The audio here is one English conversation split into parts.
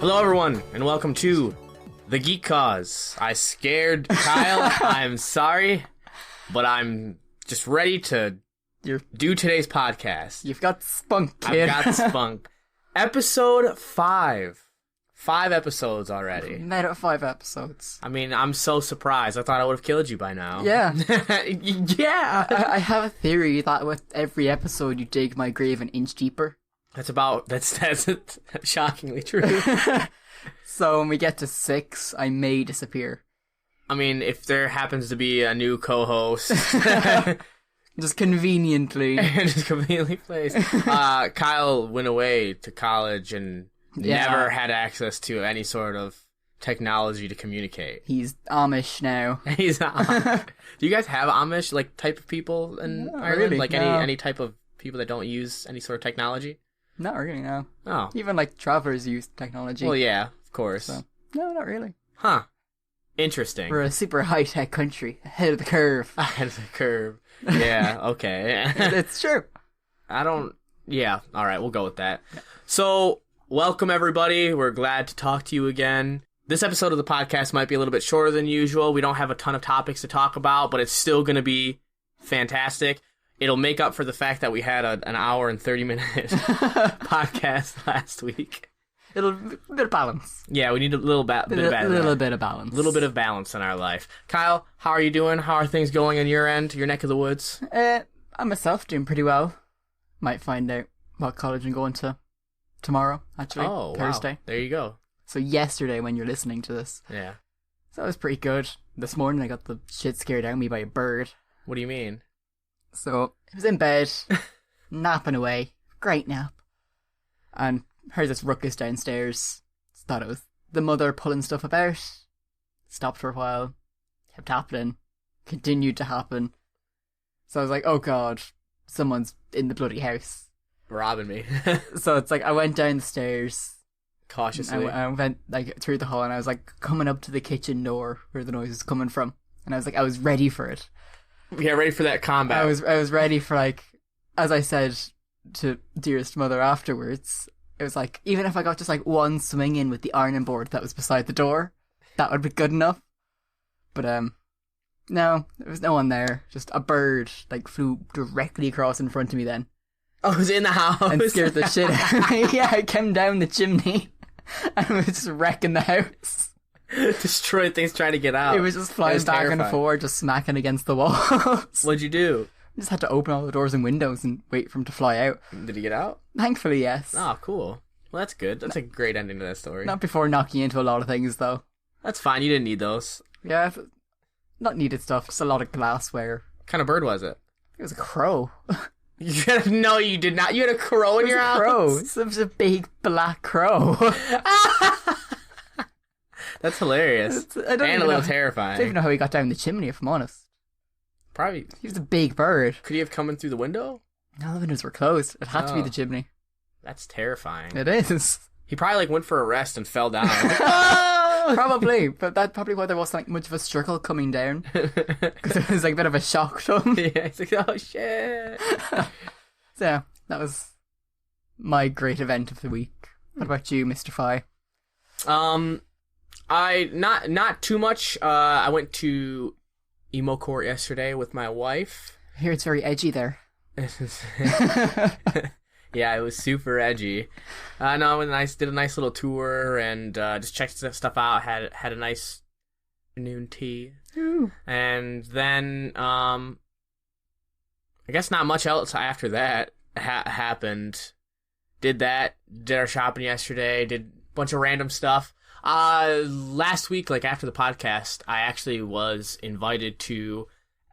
Hello everyone, and welcome to The Geek Cause. I scared Kyle, I'm sorry, but I'm just ready to do today's podcast. You've got spunk, kid. I've got spunk. Episode 5. 5 episodes already. Made it 5 episodes. I mean, I'm so surprised. I thought I would have killed you by now. Yeah. Yeah. I have a theory that with every episode you dig my grave an inch deeper. That's shockingly true. So when we get to 6, I may disappear. I mean, if there happens to be a new co-host... Just conveniently. Just conveniently placed. Kyle went away to college and never had access to any sort of technology to communicate. He's Amish now. He's Amish. Do you guys have Amish type of people in Ireland? Really, any type of people that don't use any sort of technology? Not really, no. Oh. Even travelers use technology. Well, yeah, of course. So, no, not really. Huh. Interesting. We're a super high-tech country. Ahead of the curve. Ahead of the curve. Yeah, okay. It's true. Yeah, alright, we'll go with that. So, welcome everybody. We're glad to talk to you again. This episode of the podcast might be a little bit shorter than usual. We don't have a ton of topics to talk about, but it's still going to be fantastic. It'll make up for the fact that we had an hour and 30-minute podcast last week. It'll be a bit of balance. Yeah, we need a little bit of balance. A little bit of balance. A little bit of balance in our life. Kyle, how are you doing? How are things going on your end, your neck of the woods? I myself doing pretty well. Might find out what college I'm going to tomorrow, actually. Oh, Thursday. Wow. There you go. So yesterday when you're listening to this. Yeah. So that was pretty good. This morning I got the shit scared out of me by a bird. What do you mean? So I was in bed, napping away. Great nap. And heard this ruckus downstairs. Thought it was the mother pulling stuff about. Stopped for a while. Kept happening. Continued to happen. So I was like, oh god, someone's in the bloody house. Robbing me. So it's I went down the stairs. Cautiously. I went through the hall and I was coming up to the kitchen door where the noise was coming from. And I was ready for it. Yeah, ready for that combat. I was ready for as I said to dearest mother afterwards, it was even if I got just one swing in with the ironing board that was beside the door, that would be good enough. But no, there was no one there. Just a bird flew directly across in front of me then. Oh, it was in the house. And scared the shit out of me. Yeah, I came down the chimney and was just wrecking the house. Destroyed things trying to get out. It was just flying back and forth, just smacking against the walls. What'd you do? I just had to open all the doors and windows and wait for him to fly out. Did he get out? Thankfully, yes. Oh, cool. Well, that's good. That's a great ending to that story. Not before knocking into a lot of things, though. That's fine. You didn't need those. Yeah, not needed stuff. Just a lot of glassware. What kind of bird was it? It was a crow. No, you did not. You had a crow in your house? Crow. It was a big black crow. That's hilarious. And a little terrifying. I don't even know how he got down the chimney, if I'm honest. Probably. He was a big bird. Could he have come in through the window? No, the windows were closed. It had to be the chimney. That's terrifying. It is. He probably went for a rest and fell down. Probably, but that's probably why there wasn't much of a struggle coming down. Because it was a bit of a shock to him. Yeah, he's oh shit. So yeah, that was my great event of the week. What about you, Mr. Fi? I not too much. I went to emo court yesterday with my wife. I hear it's very edgy there. Yeah, it was super edgy. No, it was did a nice little tour and just checked stuff out. Had a nice noon tea. Ooh. And then I guess not much else after that happened. Did our shopping yesterday. Did a bunch of random stuff. Last week, after the podcast, I actually was invited to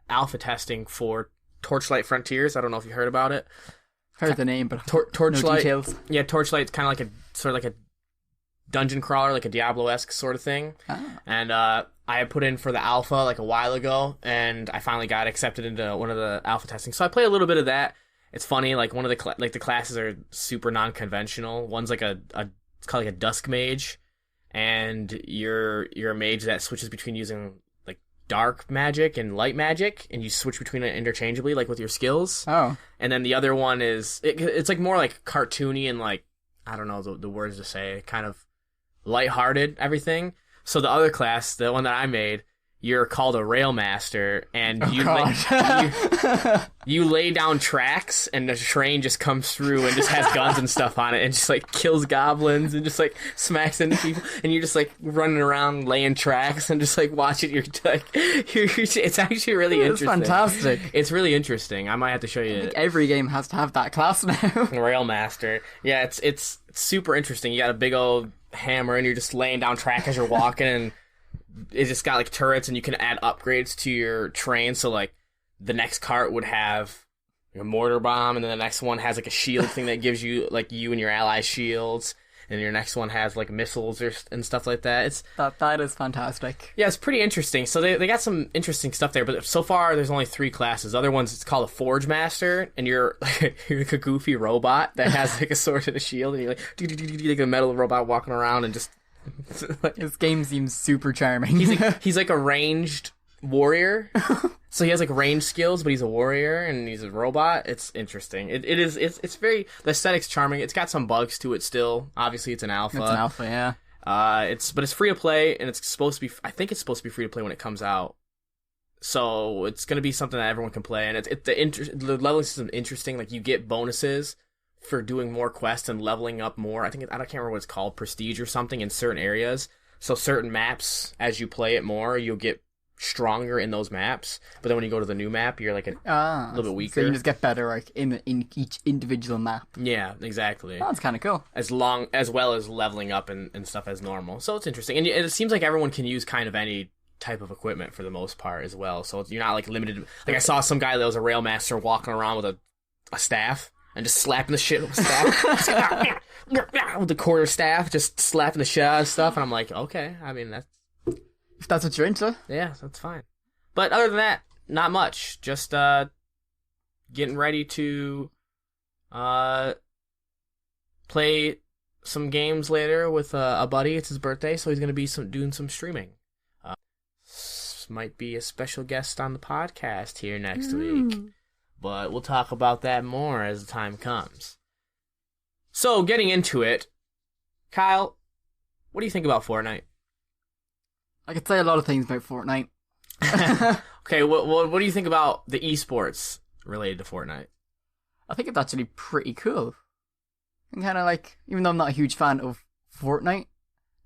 alpha testing for Torchlight Frontiers. I don't know if you heard about it. Heard the name, but Torchlight. No details. Yeah, Torchlight's kind of like a dungeon crawler, like a Diablo-esque sort of thing. Ah. And I had put in for the alpha a while ago, and I finally got accepted into one of the alpha testing. So I play a little bit of that. It's funny, one of the the classes are super non-conventional. One's it's called a dusk mage, and you're a mage that switches between using dark magic and light magic, and you switch between it interchangeably, with your skills. Oh. And then the other one is, it's more cartoony and I don't know the words to say, kind of lighthearted, everything. So the other class, the one that I made, you're called a rail master, and you lay down tracks, and the train just comes through and just has guns and stuff on it, and just like kills goblins and just like smacks into people, and you're just like running around laying tracks and just like watching. It's actually really interesting. It's fantastic. It's really interesting. I might have to show you. I think every game has to have that class now. Rail master. Yeah, it's super interesting. You got a big old hammer, and you're just laying down track as you're walking, and it just got like turrets, and you can add upgrades to your train. So like the next cart would have a mortar bomb, and then the next one has like a shield thing that gives you like you and your allies shields, and your next one has like missiles and stuff like that. That is fantastic. Yeah, it's pretty interesting. So they got some interesting stuff there, but so far there's only 3 classes. Other ones, it's called a Forge Master, and you're like a goofy robot that has like a sword and a shield, and you're like a metal robot walking around and just. This game seems super charming. He's like a ranged warrior, so he has like ranged skills, but he's a warrior and he's a robot. It's interesting. It's very, the aesthetic's charming. It's got some bugs to it still. Obviously, it's an alpha. It's an alpha, yeah. But it's free to play, and it's supposed to be. I think it's supposed to be free to play when it comes out. So it's gonna be something that everyone can play, and the leveling system is interesting. Like you get bonuses for doing more quests and leveling up more. I can't remember what it's called, prestige or something in certain areas. So certain maps, as you play it more, you'll get stronger in those maps. But then when you go to the new map, you're like a little bit weaker. So you just get better like in each individual map. Yeah, exactly. That's kind of cool. As well as leveling up and stuff as normal. So it's interesting. And it seems like everyone can use kind of any type of equipment for the most part as well. So you're not like limited. Like I saw some guy that was a rail master walking around with a staff. And just slapping the shit with the staff. With the quarter staff, just slapping the shit out of stuff. And I'm like, okay, I mean, if that's what you're into. Yeah, that's fine. But other than that, not much. Just getting ready to play some games later with a buddy. It's his birthday, so he's going to be doing some streaming. Might be a special guest on the podcast here next week. But we'll talk about that more as the time comes. So, getting into it, Kyle, what do you think about Fortnite? I could say a lot of things about Fortnite. Okay, what do you think about the esports related to Fortnite? I think it's actually pretty cool. And kind of like, even though I'm not a huge fan of Fortnite,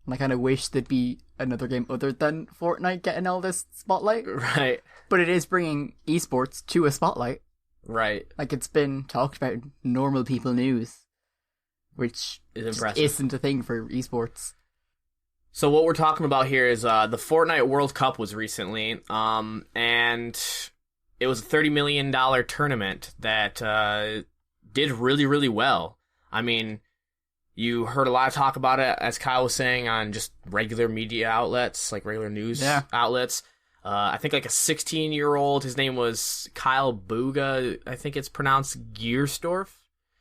and I kind of wish there'd be another game other than Fortnite getting all this spotlight. Right. But it is bringing esports to a spotlight. Right. Like, it's been talked about in normal people news, which is impressive. Isn't a thing for esports. So what we're talking about here is the Fortnite World Cup was recently, and it was a $30 million tournament that did really, really well. I mean, you heard a lot of talk about it, as Kyle was saying, on just regular media outlets, like regular news outlets. I think like a 16-year-old, his name was Kyle Buga, I think it's pronounced Giersdorf.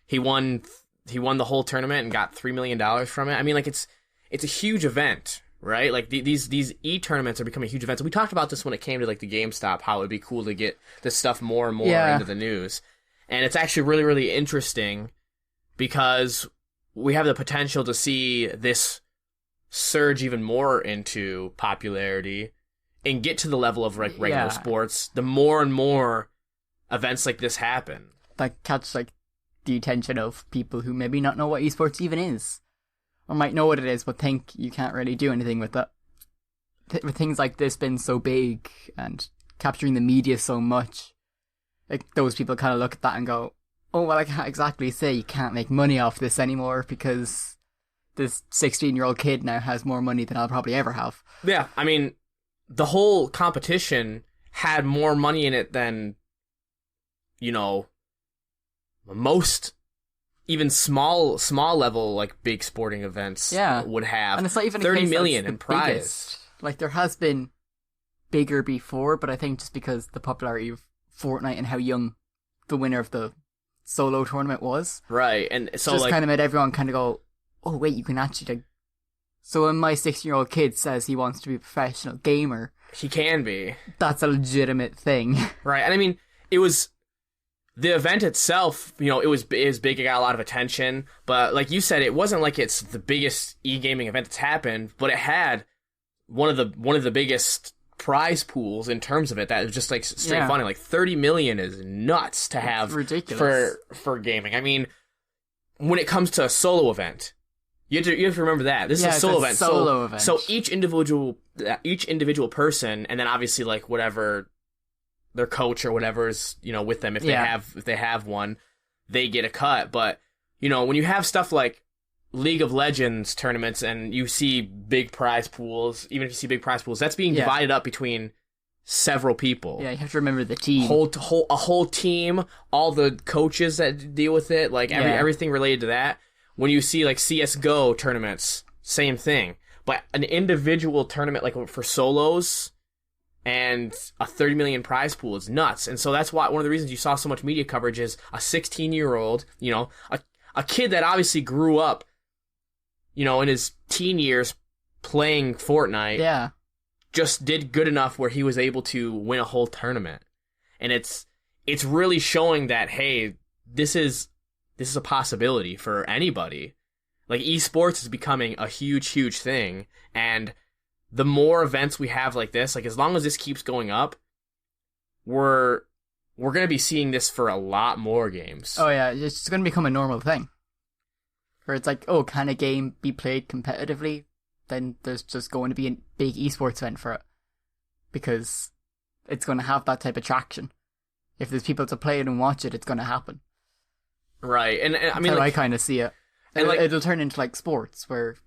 He won the whole tournament and got $3 million from it. I mean, like it's a huge event, right? Like these e-tournaments are becoming huge events. We talked about this when it came to like the GameStop, how it would be cool to get this stuff more and more into the news. And it's actually really, really interesting because we have the potential to see this surge even more into popularity and get to the level of like regular sports, the more and more events like this happen. That catch like the attention of people who maybe not know what esports even is. Or might know what it is, but think you can't really do anything with it. With things like this being so big and capturing the media so much, like those people kind of look at that and go, oh, well, I can't exactly say you can't make money off this anymore because this 16-year-old kid now has more money than I'll probably ever have. Yeah, I mean, the whole competition had more money in it than, you know, most even small level like big sporting events would have. And it's not even 30 million in prize. Biggest. Like there has been bigger before, but I think just because the popularity of Fortnite and how young the winner of the solo tournament was. Right. And so just like kind of made everyone kind of go, oh wait, you can actually like. So when my 16-year-old kid says he wants to be a professional gamer, he can be. That's a legitimate thing. Right. And I mean, the event itself, it was big. It got a lot of attention, but like you said, it wasn't like it's the biggest e-gaming event that's happened, but it had one of the biggest prize pools in terms of it. That was just like straight funny. Like 30 million is nuts to have ridiculous for gaming. I mean, when it comes to a solo event, you have to remember that this is a solo event. So each individual person, and then obviously like whatever their coach or whatever is with them, if they have one, they get a cut. But when you have stuff like League of Legends tournaments and you see big prize pools, even if you see big prize pools, that's being divided up between several people. Yeah, you have to remember the team. A whole team, all the coaches that deal with it, like everything related to that. When you see like CSGO tournaments, same thing. But an individual tournament like for solos and a 30 million prize pool is nuts. And so that's why one of the reasons you saw so much media coverage is a 16-year-old, a kid that obviously grew up in his teen years playing Fortnite, just did good enough where he was able to win a whole tournament. And it's really showing that, hey, this is a possibility for anybody. Like, esports is becoming a huge, huge thing. And the more events we have like this, like, as long as this keeps going up, we're going to be seeing this for a lot more games. Oh, yeah, it's going to become a normal thing. Where it's like, oh, can a game be played competitively? Then there's just going to be a big esports event for it. Because it's going to have that type of traction. If there's people to play it and watch it, it's going to happen. Right, and I mean, that's how like, I kind of see it. And it'll turn into like sports, where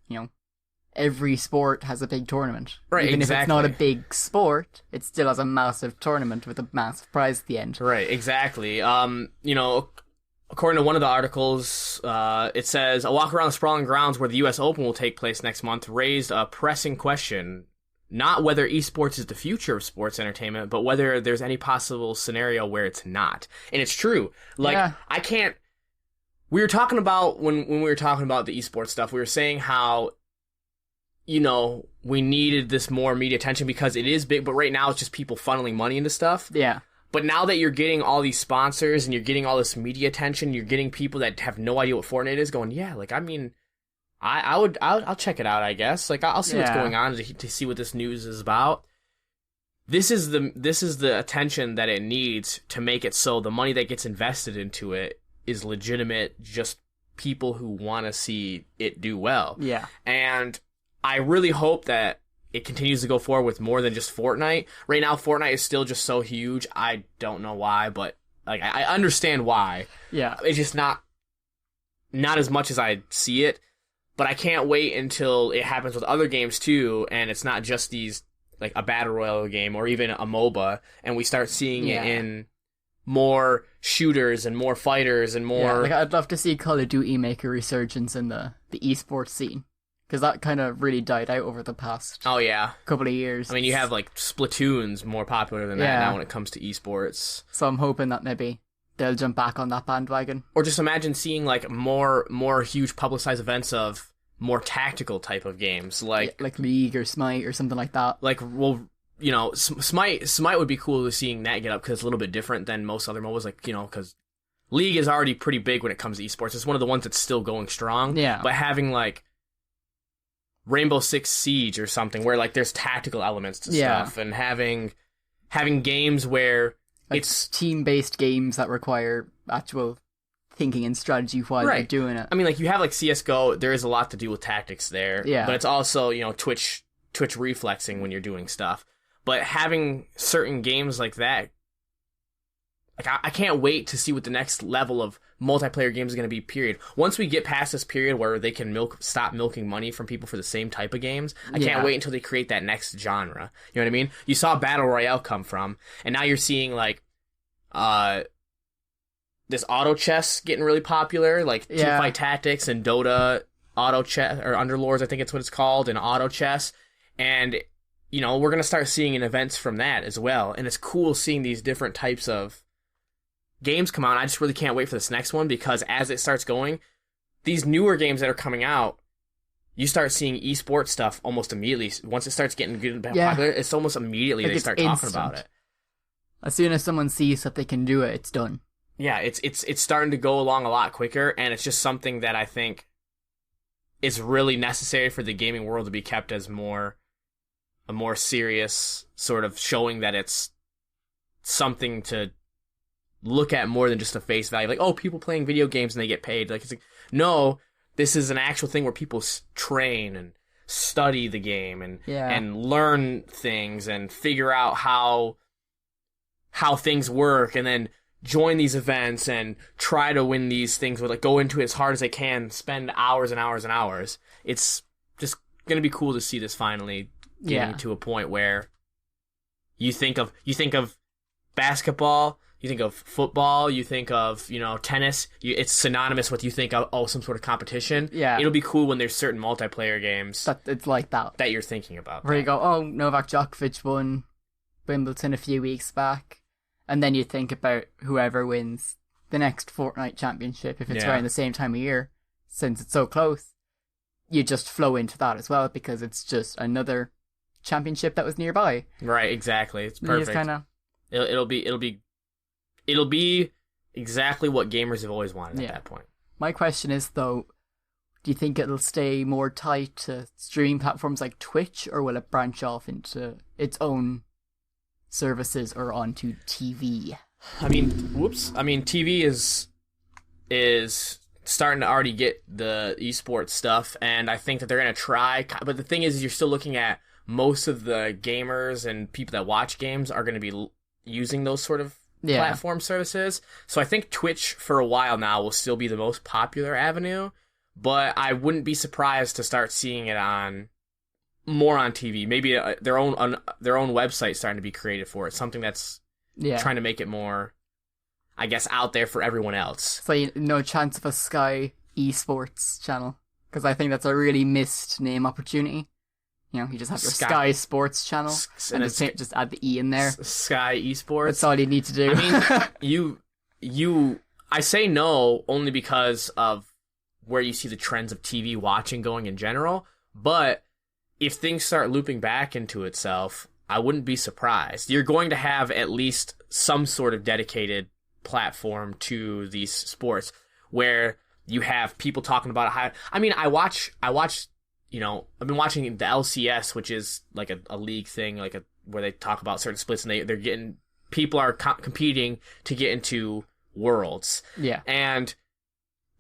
every sport has a big tournament. Right, even exactly. if it's not a big sport, it still has a massive tournament with a massive prize at the end. Right, exactly. According to one of the articles, it says, a walk around the sprawling grounds where the U.S. Open will take place next month raised a pressing question. Not whether esports is the future of sports entertainment, but whether there's any possible scenario where it's not. And it's true. Like, I can't... We were talking about, when we were talking about the esports stuff, we were saying how, we needed this more media attention because it is big, but right now it's just people funneling money into stuff. Yeah. But now that you're getting all these sponsors and you're getting all this media attention, you're getting people that have no idea what Fortnite is going, yeah, like, I mean, I'll check it out, I guess. Like, I'll see what's going on to see what this news is about. This is the attention that it needs to make it so the money that gets invested into it is legitimate, just people who want to see it do well. Yeah. And I really hope that it continues to go forward with more than just Fortnite. Right now, Fortnite is still just so huge. I don't know why, but like I understand why. Yeah. It's just not as much as I see it. But I can't wait until it happens with other games too, and it's not just these, like a battle royale game or even a MOBA, and we start seeing it in more shooters and more fighters and more... Yeah, like I'd love to see Call of Duty make a resurgence in the esports scene. Because that kind of really died out over the past couple of years. I mean, you have like Splatoon's more popular than that now when it comes to esports. So I'm hoping that maybe they'll jump back on that bandwagon. Or just imagine seeing like more huge publicized events of more tactical type of games. Like League or Smite or something like that. Like, well, Smite would be cool to seeing that get up because it's a little bit different than most other MOBAs. Like, because League is already pretty big when it comes to esports. It's one of the ones that's still going strong. Yeah. But having like Rainbow Six Siege or something where like there's tactical elements to stuff, and having games where like it's team-based games that require actual thinking and strategy while you're doing it. I mean, like you have like CS:GO, there is a lot to do with tactics there. Yeah. But it's also, Twitch reflexing when you're doing stuff. But having certain games like that, like I can't wait to see what the next level of multiplayer games is going to be, period. Once we get past this period where they can stop milking money from people for the same type of games, I can't wait until they create that next genre. You know what I mean? You saw Battle Royale come from, and now you're seeing like this auto chess getting really popular, like Teamfight Tactics and Dota auto chess, or Underlords, I think it's what it's called, and auto chess. And we're going to start seeing events from that as well. And it's cool seeing these different types of games come out. I just really can't wait for this next one, because as it starts going, these newer games that are coming out, you start seeing esports stuff almost immediately. Once it starts getting good and popular, it's almost immediately like they start talking about it. As soon as someone sees that they can do it, it's done. yeah, it's starting to go along a lot quicker, and it's just something that I think is really necessary for the gaming world to be kept as a more serious sort of showing that it's something to look at more than just a face value. Like, oh, people playing video games and they get paid. Like, it's like, no, this is an actual thing where people train and study the game and learn things and figure out how things work, and then join these events and try to win these things with, like, go into it as hard as they can, spend hours and hours and hours. It's just going to be cool to see this finally getting to a point where you think of basketball, you think of football, you think of, tennis, it's synonymous with, you think of, some sort of competition. Yeah. It'll be cool when there's certain multiplayer games it's like that you're thinking about. Where you go, oh, Novak Djokovic won Wimbledon a few weeks back. And then you think about whoever wins the next Fortnite championship, if it's around the same time of year, since it's so close, you just flow into that as well, because it's just another championship that was nearby. Right, exactly. It's perfect. It'll be exactly what gamers have always wanted at that point. My question is, though, do you think it'll stay more tied to streaming platforms like Twitch, or will it branch off into its own services or onto TV? I mean, TV is starting to already get the esports stuff, and I think that they're going to try. But the thing is, you're still looking at most of the gamers and people that watch games are going to be using those sort of platform services. So I think Twitch for a while now will still be the most popular avenue, but I wouldn't be surprised to start seeing it more on TV. Maybe their own website starting to be created for it. Something that's trying to make it more, I guess, out there for everyone else. So no chance of a Sky Esports channel? Because I think that's a really missed name opportunity. You just have your Sky Sports channel and just add the E in there. Sky Esports. That's all you need to do. I mean, I say no only because of where you see the trends of TV watching going in general. But if things start looping back into itself, I wouldn't be surprised. You're going to have at least some sort of dedicated platform to these sports where you have people talking about how. I mean, I watch. I've been watching the LCS, which is like a league thing, where they talk about certain splits, and people are competing to get into Worlds. Yeah. And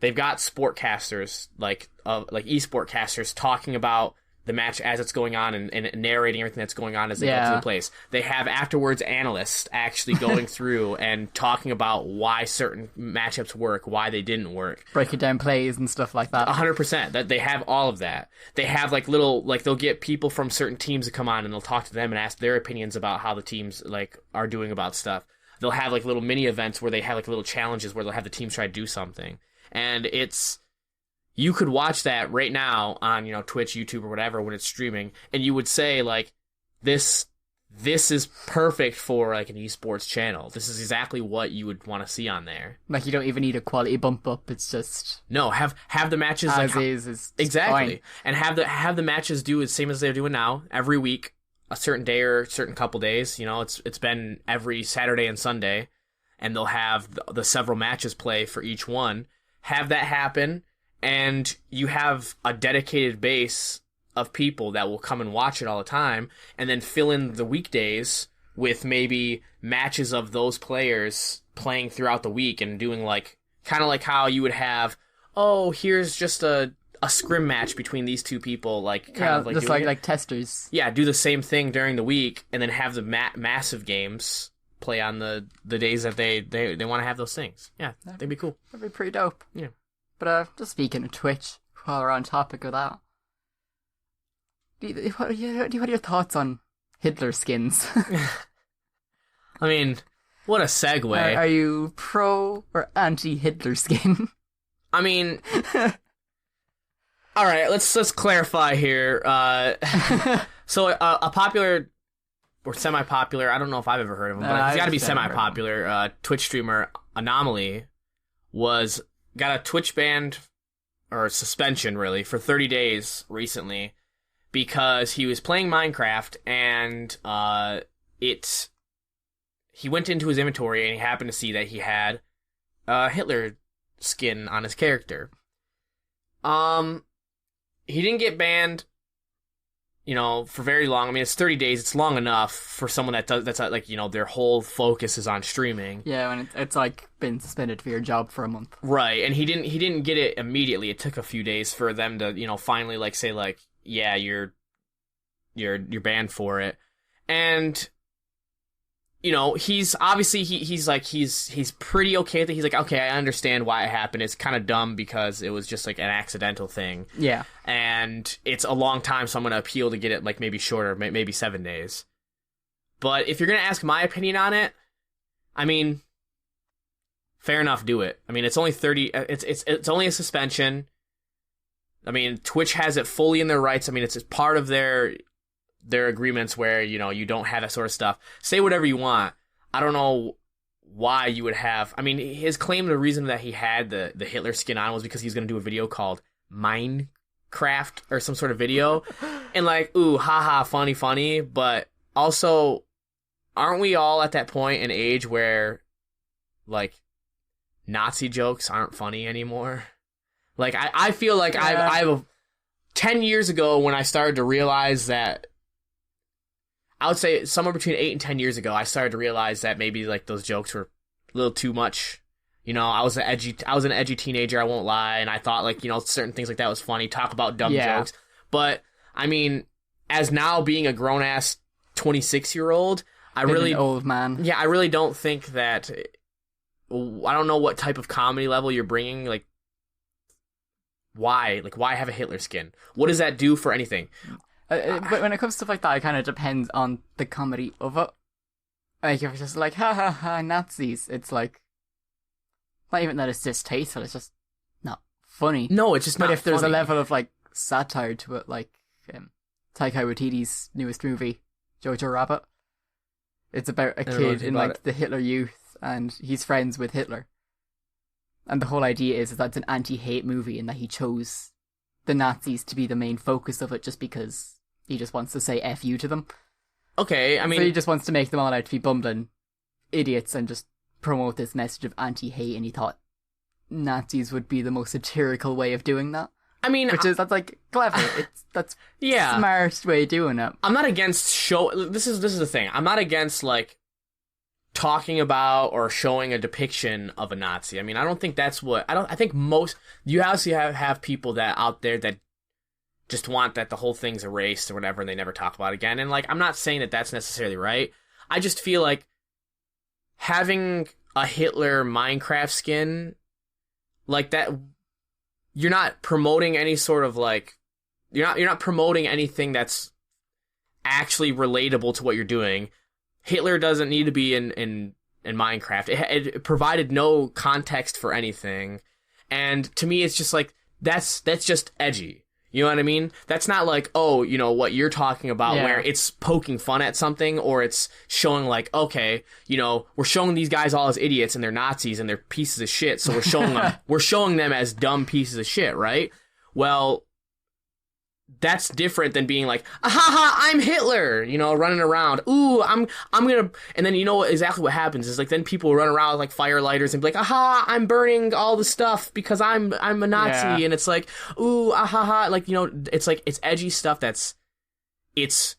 they've got sportcasters, like esport casters, talking about the match as it's going on and narrating everything that's going on as they go through the place. They have afterwards analysts actually going through and talking about why certain matchups work, why they didn't work. Breaking down plays and stuff like that. 100%. That they have all of that. They have they'll get people from certain teams to come on and they'll talk to them and ask their opinions about how the teams are doing about stuff. They'll have little mini events where they have little challenges where they'll have the teams try to do something. And you could watch that right now on, Twitch, YouTube, or whatever when it's streaming, and you would say, this is perfect for, an esports channel. This is exactly what you would want to see on there. You don't even need a quality bump up. It's just... No, have the matches... As is exactly. Fine. And have the matches do the same as they're doing now, every week, a certain day or a certain couple days. It's been every Saturday and Sunday, and they'll have the several matches play for each one. Have that happen... And you have a dedicated base of people that will come and watch it all the time, and then fill in the weekdays with maybe matches of those players playing throughout the week and doing kind of like how you would have, here's just a scrim match between these two people, just like testers. Yeah, do the same thing during the week, and then have the massive games play on the days that they want to have those things. Yeah, that'd be cool. That'd be pretty dope. Yeah. But just speaking of Twitch, while we're on topic of that, what are your thoughts on Hitler skins? I mean, what a segue. Are you pro or anti-Hitler skin? I mean, all right, let's clarify here. So a popular or semi-popular, I don't know if I've ever heard of him, but he's got to be semi-popular. Twitch streamer Anomaly got a Twitch ban, or suspension really, for 30 days recently because he was playing Minecraft and he went into his inventory and he happened to see that he had Hitler skin on his character. He didn't get banned, for very long. I mean, it's 30 days. It's long enough for someone that's like, their whole focus is on streaming. Yeah, when it's like been suspended for your job for a month. Right, and he didn't get it immediately. It took a few days for them to, finally like say like, yeah, you're banned for it. And he's obviously he's pretty okay with it. He's like, okay, I understand why it happened. It's kind of dumb because it was just like an accidental thing. Yeah. And it's a long time, so I'm going to appeal to get it like maybe shorter, maybe 7 days. But if you're going to ask my opinion on it, I mean, fair enough, do it. I mean, it's only 30, it's only a suspension. I mean, Twitch has it fully in their rights. I mean, it's part of their agreements where, you don't have that sort of stuff. Say whatever you want. I don't know why you would have... I mean, his claim, the reason that he had the Hitler skin on was because he was going to do a video called Minecraft or some sort of video. And like, ooh, haha, funny. But also, aren't we all at that point in age where, like, Nazi jokes aren't funny anymore? Like, I feel like I've 10 years ago when I started to realize that... I would say somewhere between 8 and 10 years ago, I started to realize that maybe like those jokes were a little too much. I was an edgy teenager, I won't lie, and I thought like, certain things like that was funny, talk about dumb jokes. But I mean, as now being a grown ass 26-year-old, I really an old man. Yeah, I really don't think that. I don't know what type of comedy level you're bringing. Like, why have a Hitler skin? What does that do for anything? But when it comes to stuff like that, it kind of depends on the comedy of it. Like, if it's just like, ha ha ha, Nazis, it's like, not even that it's distasteful, it's just not funny. No, it's just not funny. But if there's a level of, like, satire to it, like Taika Waititi's newest movie, Jojo Rabbit, it's about a kid in, like, the Hitler Youth, and he's friends with Hitler. And the whole idea is that it's an anti-hate movie, and that he chose the Nazis to be the main focus of it just because he just wants to say F you to them. Okay, I mean... So he just wants to make them all out to be bumbling idiots and just promote this message of anti-hate, and he thought Nazis would be the most satirical way of doing that. I mean... That's, like, clever. That's yeah. Smartest way of doing it. I'm not against This is the thing. I'm not against, like, talking about or showing a depiction of a Nazi. I mean, I don't think that's what... I think most... You obviously have people that out there that just want that the whole thing's erased or whatever and they never talk about it again. And, like, I'm not saying that that's necessarily right. I just feel like having a Hitler Minecraft skin like that... You're not promoting any sort of, like... You're not promoting anything that's actually relatable to what you're doing. Hitler doesn't need to be in Minecraft. It provided no context for anything. And to me, it's just like, that's just edgy. You know what I mean? That's not like, oh, what you're talking about, where it's poking fun at something, or it's showing like, okay, we're showing these guys all as idiots and they're Nazis and they're pieces of shit. So we're showing them as dumb pieces of shit, right? Well, that's different than being like, ha, I'm Hitler, running around. Ooh, I'm gonna, and then exactly what happens is like, then people run around with like fire lighters and be like, aha, I'm burning all the stuff because I'm a Nazi, and it's like, ooh, ha, like, it's like, it's edgy stuff it's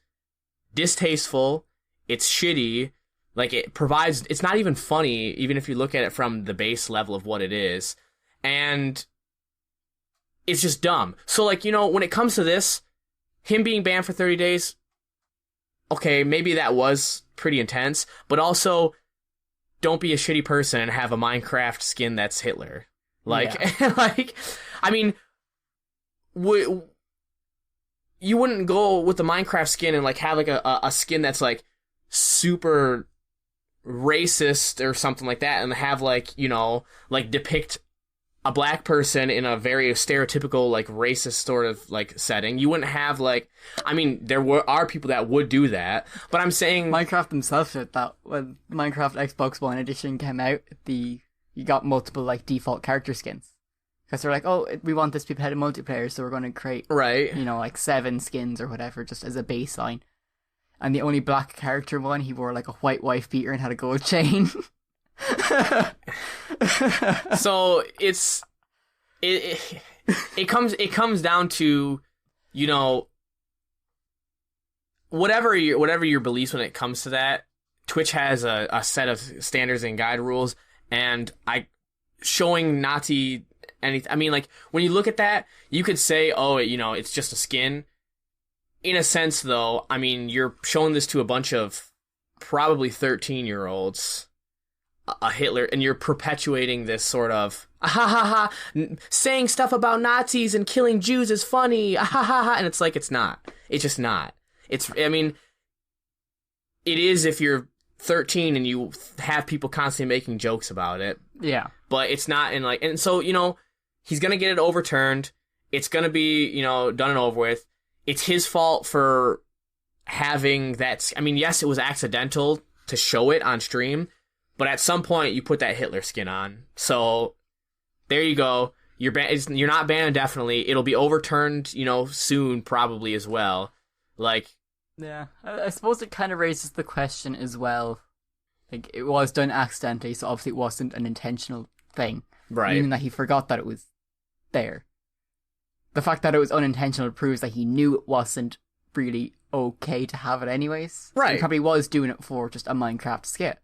distasteful, it's shitty, like it's not even funny, even if you look at it from the base level of what it is, and it's just dumb. So, like, when it comes to this, him being banned for 30 days, okay, maybe that was pretty intense, but also, don't be a shitty person and have a Minecraft skin that's Hitler. Like, like, I mean, you wouldn't go with the Minecraft skin and, like, have, like, a skin that's, like, super racist or something like that, and have, like, like, depict a black person in a very stereotypical, like, racist sort of, like, setting. You wouldn't have, like... I mean, there are people that would do that, but I'm saying... Minecraft themselves did that. When Minecraft Xbox One Edition came out, you got multiple, like, default character skins. Because they're like, oh, we want this to be played in multiplayer, so we're going to create... Right. Like, 7 skins or whatever, just as a baseline. And the only black character one, he wore, like, a white wife beater and had a gold chain. So it comes down to, you know, whatever your beliefs when it comes to that. Twitch has a set of standards and guide rules, and showing Nazi anything. I mean, like, when you look at that, you could say, oh, you know, it's just a skin. In a sense, though, I mean, you're showing this to a bunch of probably 13-year-olds, a Hitler, and you're perpetuating this sort of, ha ha ha, saying stuff about Nazis and killing Jews is funny, ha ha ha, and it's like, it's not. It's just not. I mean, it is if you're 13 and you have people constantly making jokes about it. Yeah. But it's not in, like, and so, you know, he's gonna get it overturned. It's gonna be, you know, done and over with. It's his fault for having that. I mean, yes, it was accidental to show it on stream, but at some point you put that Hitler skin on. So there you go. You're not banned indefinitely. It'll be overturned, you know, soon probably as well. Like, yeah, I suppose it kind of raises the question as well. Like, it was done accidentally, so obviously it wasn't an intentional thing. Right. Meaning that he forgot that it was there. The fact that it was unintentional proves that he knew it wasn't really okay to have it anyways. Right. He probably was doing it for just a Minecraft skit.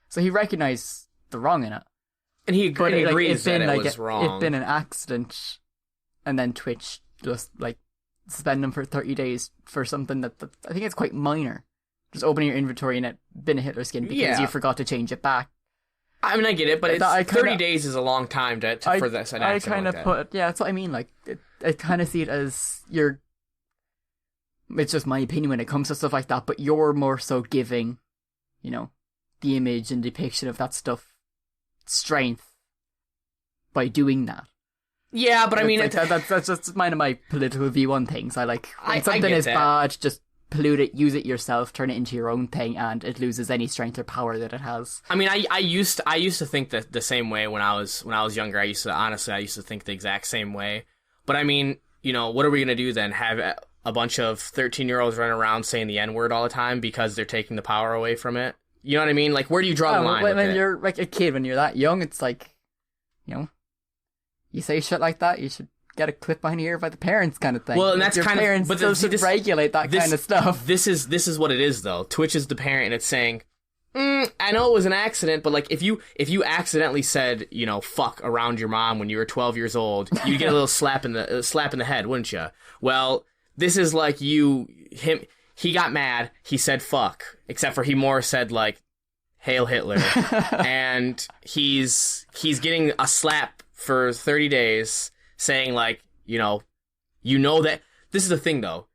So he recognized the wrong in it. And he agrees that it was wrong. It'd been an accident, and then Twitch just, like, suspend them for 30 days for something that I think it's quite minor. Just opening your inventory and it been a Hitler skin because you forgot to change it back. I mean, I get it, but 30 days is a long time for this. I kind of that's what I mean. Like, I kind of see it as it's just my opinion when it comes to stuff like that, but you're more so giving, you know, the image and depiction of that stuff strength by doing that. Yeah, but I mean, like, that's just my political view on things. When something is bad, just pollute it, use it yourself, turn it into your own thing, and it loses any strength or power that it has. I mean, I used to think that the same way when I was younger. I used to think the exact same way. But I mean, you know, what are we gonna do then? Have a bunch of 13-year-olds running around saying the N-word all the time because they're taking the power away from it? You know what I mean? Like, where do you draw the line? When you're like a kid, when you're that young, it's like, you know, you say shit like that, you should get a clip behind your ear by the parents, kind of thing. Well, and that's your kind parents of, but should regulate that kind of stuff. This is what it is, though. Twitch is the parent, and it's saying, I know it was an accident, but like, if you accidentally said, you know, fuck around your mom when you were 12 years old, you'd get a little slap in the head, wouldn't you? Well, this is like he got mad, he said fuck, except for he more said, like, Hail Hitler. And he's getting a slap for 30 days saying, like, you know that this is the thing, though.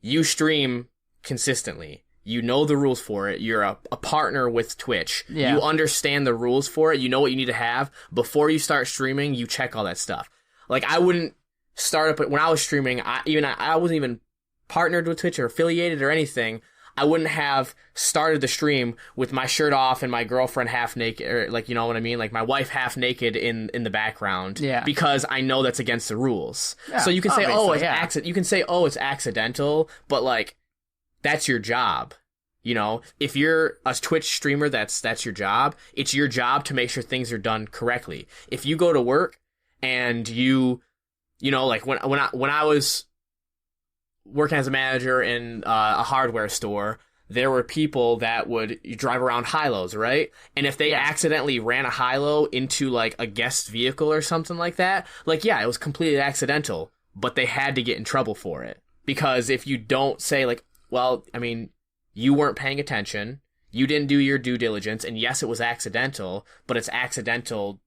You stream consistently. You know the rules for it. You're a partner with Twitch. Yeah. You understand the rules for it. You know what you need to have. Before you start streaming, you check all that stuff. Like, I wouldn't start up, when I was streaming, I wasn't even partnered with Twitch or affiliated or anything. I wouldn't have started the stream with my shirt off and my girlfriend half naked, or, like, you know what I mean? Like, my wife half naked in the background. Yeah. Because I know that's against the rules. Yeah, so you can say, it's accidental, but, like, that's your job. You know, if you're a Twitch streamer, that's your job. It's your job to make sure things are done correctly. If you go to work and you know, like, when I was working as a manager in a hardware store, there were people that would drive around high-lows, right? And if they accidentally ran a high-low into, like, a guest vehicle or something like that, like, yeah, it was completely accidental, but they had to get in trouble for it. Because if you don't say, like, well, I mean, you weren't paying attention, you didn't do your due diligence, and yes, it was accidental, but it's accidental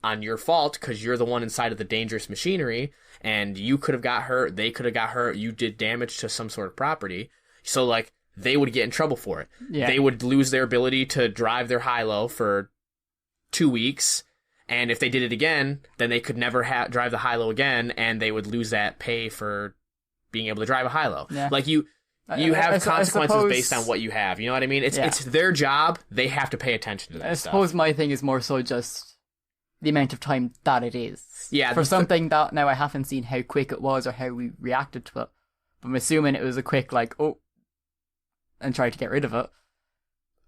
on your fault because you're the one inside of the dangerous machinery, and you could have got hurt, they could have got hurt, you did damage to some sort of property. So, like, they would get in trouble for it. Yeah. They would lose their ability to drive their high-low for 2 weeks, and if they did it again, then they could never drive the high-low again, and they would lose that pay for being able to drive a high-low. Yeah. Like, you have consequences based on what you have. You know what I mean? It's their job. They have to pay attention to that stuff. I suppose my thing is more so just the amount of time that it is. Yeah. For something that, now I haven't seen how quick it was or how we reacted to it, but I'm assuming it was a quick, like, and try to get rid of it.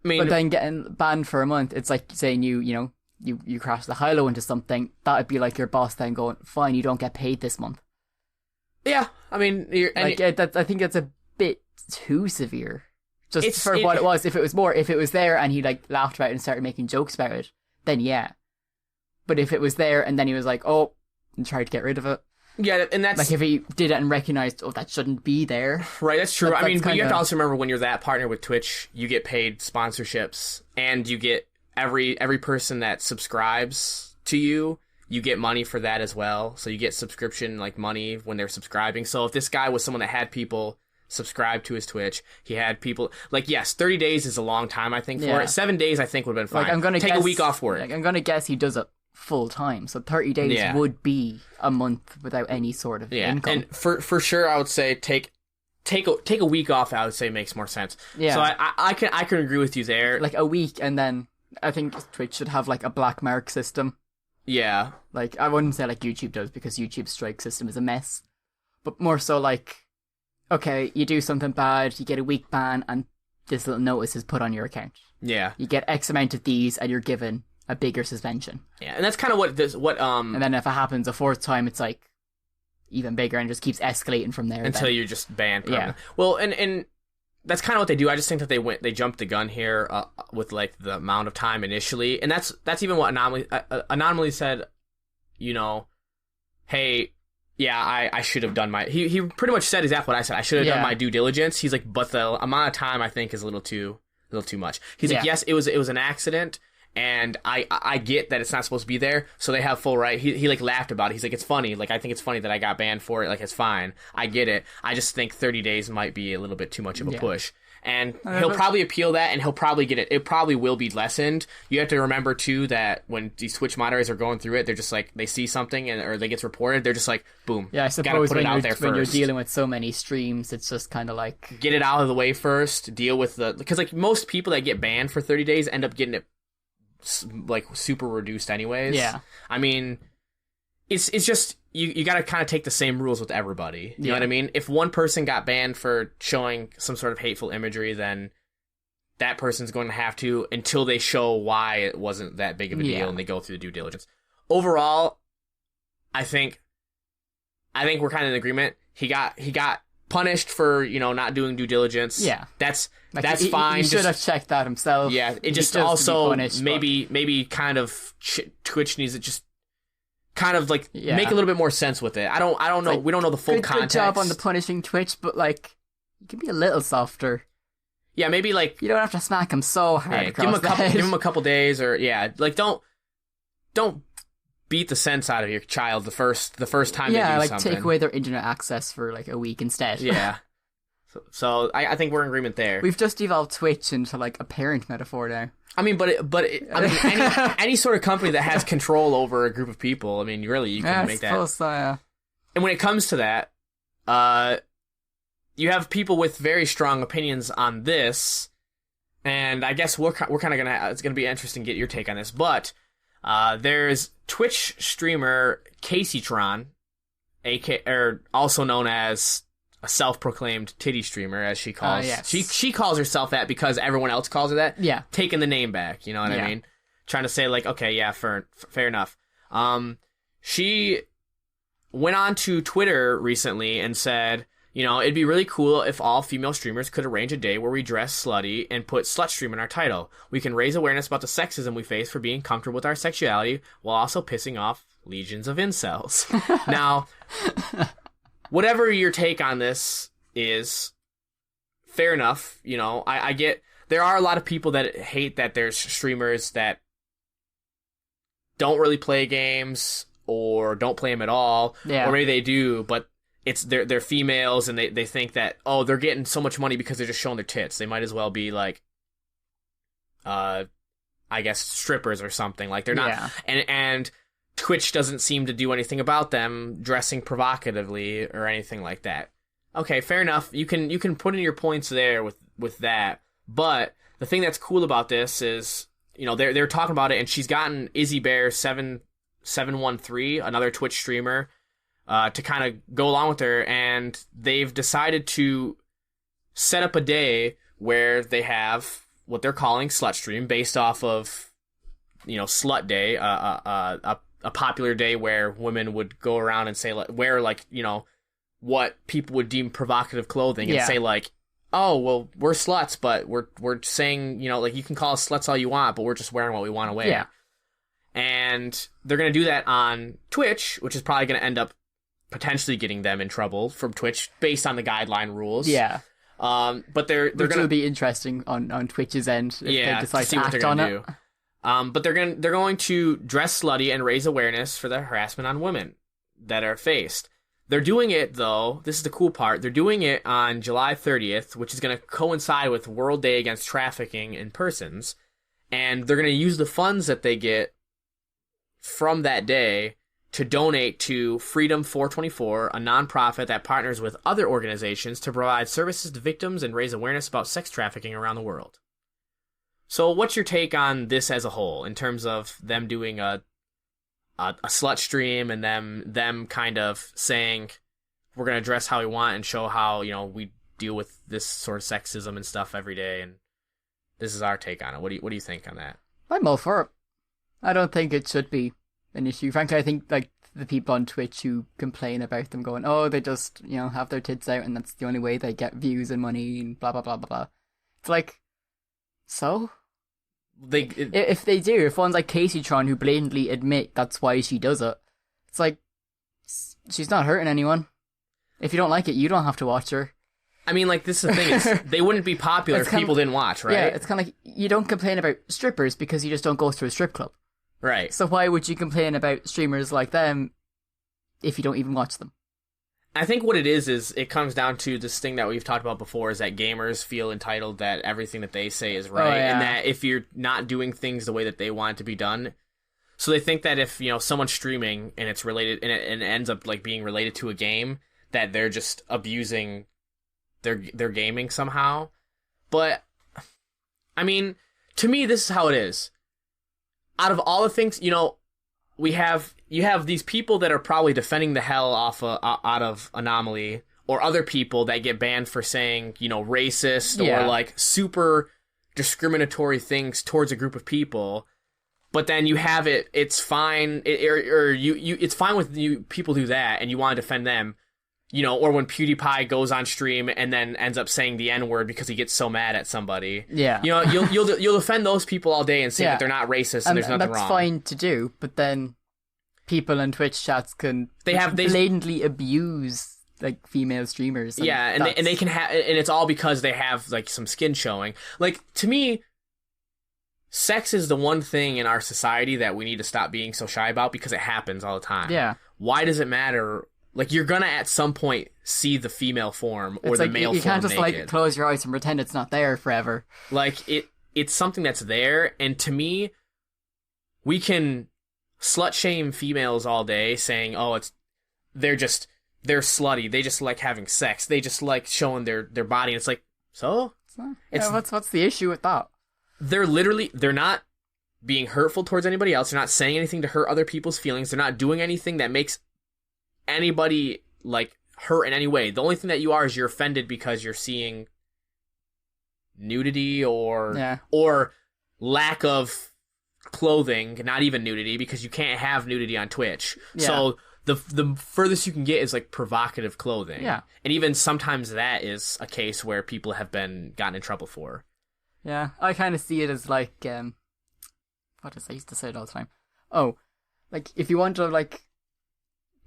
I mean, but then getting banned for a month, it's like saying you you crash the high-low into something, that would be like your boss then going, fine, you don't get paid this month. Yeah, I mean, I think that's a bit too severe. Just for what it was. If it was there and he like laughed about it and started making jokes about it, then yeah. But if it was there and then he was like, oh, and tried to get rid of it. Yeah, and that's... Like if he did it and recognized, oh, that shouldn't be there. Right, that's true. I mean, but you have to also remember when you're that partner with Twitch, you get paid sponsorships and you get every person that subscribes to you, you get money for that as well. So you get subscription like money when they're subscribing. So if this guy was someone that had people subscribe to his Twitch, he had people like, yes, 30 days is a long time, I think, for it. 7 days I think would have been fine. Like, I'm gonna take a week off work. Like, I'm gonna guess he does it full time, so 30 days would be a month without any sort of income. And for sure I would say take a week off, I would say makes more sense. Yeah. So I can agree with you there. Like a week, and then I think Twitch should have like a black mark system. Yeah. Like, I wouldn't say like YouTube does, because YouTube's strike system is a mess. But more so like, okay, you do something bad, you get a week ban, and this little notice is put on your account. Yeah. You get X amount of these, and you're given a bigger suspension. Yeah, and that's kind of And then if it happens a fourth time, it's like even bigger, and just keeps escalating from there. Until you're just banned. Yeah. Well, and that's kind of what they do. I just think that they jumped the gun here with like the amount of time initially, and that's even what Anomaly said. You know, hey, yeah, I should have done my. He pretty much said exactly what I said. I should have done my due diligence. He's like, but the amount of time I think is a little too much. He's like, yes, it was an accident. And I get that it's not supposed to be there, so they have full right. He like laughed about it. He's like, it's funny. Like, I think it's funny that I got banned for it. Like, it's fine. I get it. I just think 30 days might be a little bit too much of a push. And he'll probably appeal that, and he'll probably get it. It probably will be lessened. You have to remember, too, that when these Twitch moderators are going through it, they're just like, they see something or they gets reported, they're just like, boom. Yeah, I suppose when you're dealing with so many streams, it's just kind of like... Get it out of the way first, deal with the... Because, like, most people that get banned for 30 days end up getting it like super reduced anyways. Yeah. I mean, it's just you got to kind of take the same rules with everybody. You know what I mean? If one person got banned for showing some sort of hateful imagery, then that person's going to have to, until they show why it wasn't that big of a deal and they go through the due diligence. Overall, I think we're kind of in agreement. He got punished for, you know, not doing due diligence. Yeah. That's fine. He should have checked that himself. Yeah, it just also maybe kind of Twitch needs to just kind of like make a little bit more sense with it. I don't know. Like, we don't know the full context. Good job on the punishing Twitch, but like, you can be a little softer. Yeah, maybe like you don't have to smack him so hard. Give him a couple days, or like don't beat the sense out of your child the first time they do like something. Take away their internet access for like a week instead. Yeah. So I think we're in agreement there. We've just evolved Twitch into like a parent metaphor now. I mean, any sort of company that has control over a group of people, I mean, really, you can make that. So, yeah. And when it comes to that, you have people with very strong opinions on this, and I guess we're kind of it's gonna be interesting to get your take on this. But there's Twitch streamer Caseytron, or also known as a self-proclaimed titty streamer, as she calls. Yes. She calls herself that because everyone else calls her that. Yeah. Taking the name back, you know what I mean? Trying to say like, okay, yeah, fair enough. She went on to Twitter recently and said, you know, it'd be really cool if all female streamers could arrange a day where we dress slutty and put slut stream in our title. We can raise awareness about the sexism we face for being comfortable with our sexuality while also pissing off legions of incels. Now, whatever your take on this is, fair enough. You know, I get there are a lot of people that hate that there's streamers that don't really play games or don't play them at all, or maybe they do, but it's they're females and they think that, oh, they're getting so much money because they're just showing their tits. They might as well be like, I guess strippers or something. Like they're not, and Twitch doesn't seem to do anything about them dressing provocatively or anything like that. Okay, fair enough. You can put in your points there with that. But the thing that's cool about this is, you know, they're talking about it, and she's gotten Izzy Bear 713, another Twitch streamer, to kind of go along with her, and they've decided to set up a day where they have what they're calling slut stream based off of Slut Day, a popular day where women would go around and say, like, wear, like, what people would deem provocative clothing and say, like, oh, well, we're sluts, but we're saying, like, you can call us sluts all you want, but we're just wearing what we want to wear. Yeah. And they're going to do that on Twitch, which is probably going to end up potentially getting them in trouble from Twitch based on the guideline rules. Yeah. But they're Which going will be interesting on Twitch's end if they decide to see to what act they're on going to it. do. But they're going to dress slutty and raise awareness for the harassment on women that are faced. They're doing it, though, this is the cool part, they're doing it on July 30th, which is going to coincide with World Day Against Trafficking in Persons, and they're going to use the funds that they get from that day to donate to Freedom 424, a nonprofit that partners with other organizations to provide services to victims and raise awareness about sex trafficking around the world. So what's your take on this as a whole, in terms of them doing a slut stream and them kind of saying, we're going to dress how we want and show how, we deal with this sort of sexism and stuff every day, and this is our take on it. What do you think on that? I'm all for it. I don't think it should be an issue. Frankly, I think, like, the people on Twitch who complain about them going, oh, they just, have their tits out and that's the only way they get views and money and blah, blah, blah, blah, blah. It's like, so? If they do, if one's like Casey Tron who blatantly admit that's why she does it, it's like, she's not hurting anyone. If you don't like it, you don't have to watch her. I mean, like, this is the thing, is they wouldn't be popular if people didn't watch, right? Yeah, it's kind of like, you don't complain about strippers because you just don't go to a strip club. Right. So why would you complain about streamers like them if you don't even watch them? I think what it is it comes down to this thing that we've talked about before, is that gamers feel entitled that everything that they say is right, and that if you're not doing things the way that they want it to be done, so they think that if someone's streaming and it's related and it ends up like being related to a game, that they're just abusing their gaming somehow. But I mean, to me, this is how it is. Out of all the things, you have these people that are probably defending the hell out of Anomaly, or other people that get banned for saying, racist or like super discriminatory things towards a group of people. But then you have it's fine, it's fine with you people do that and you want to defend them, or when PewDiePie goes on stream and then ends up saying the N-word because he gets so mad at somebody. Yeah. You'll defend those people all day and say that they're not racist and there's nothing wrong. That's fine to do, but then people in Twitch chats can blatantly abuse like female streamers. And they can have, and it's all because they have like some skin showing. Like, to me, sex is the one thing in our society that we need to stop being so shy about, because it happens all the time. Yeah. Why does it matter? Like, you're gonna at some point see the female form or the male form. You can't just naked. Like close your eyes and pretend it's not there forever. Like, it's something that's there, and to me, we can slut shame females all day, saying, oh, they're slutty, they just like having sex, they just like showing their body, and it's like, so? What's the issue with that? They're not being hurtful towards anybody else, they're not saying anything to hurt other people's feelings, they're not doing anything that makes anybody like hurt in any way. The only thing that you are is you're offended because you're seeing nudity or lack of clothing, not even nudity, because you can't have nudity on Twitch. Yeah. So the furthest you can get is like provocative clothing. Yeah. And even sometimes that is a case where people have been gotten in trouble for. Yeah, I kind of see it as like what is I used to say it all the time. Oh, like if you want to like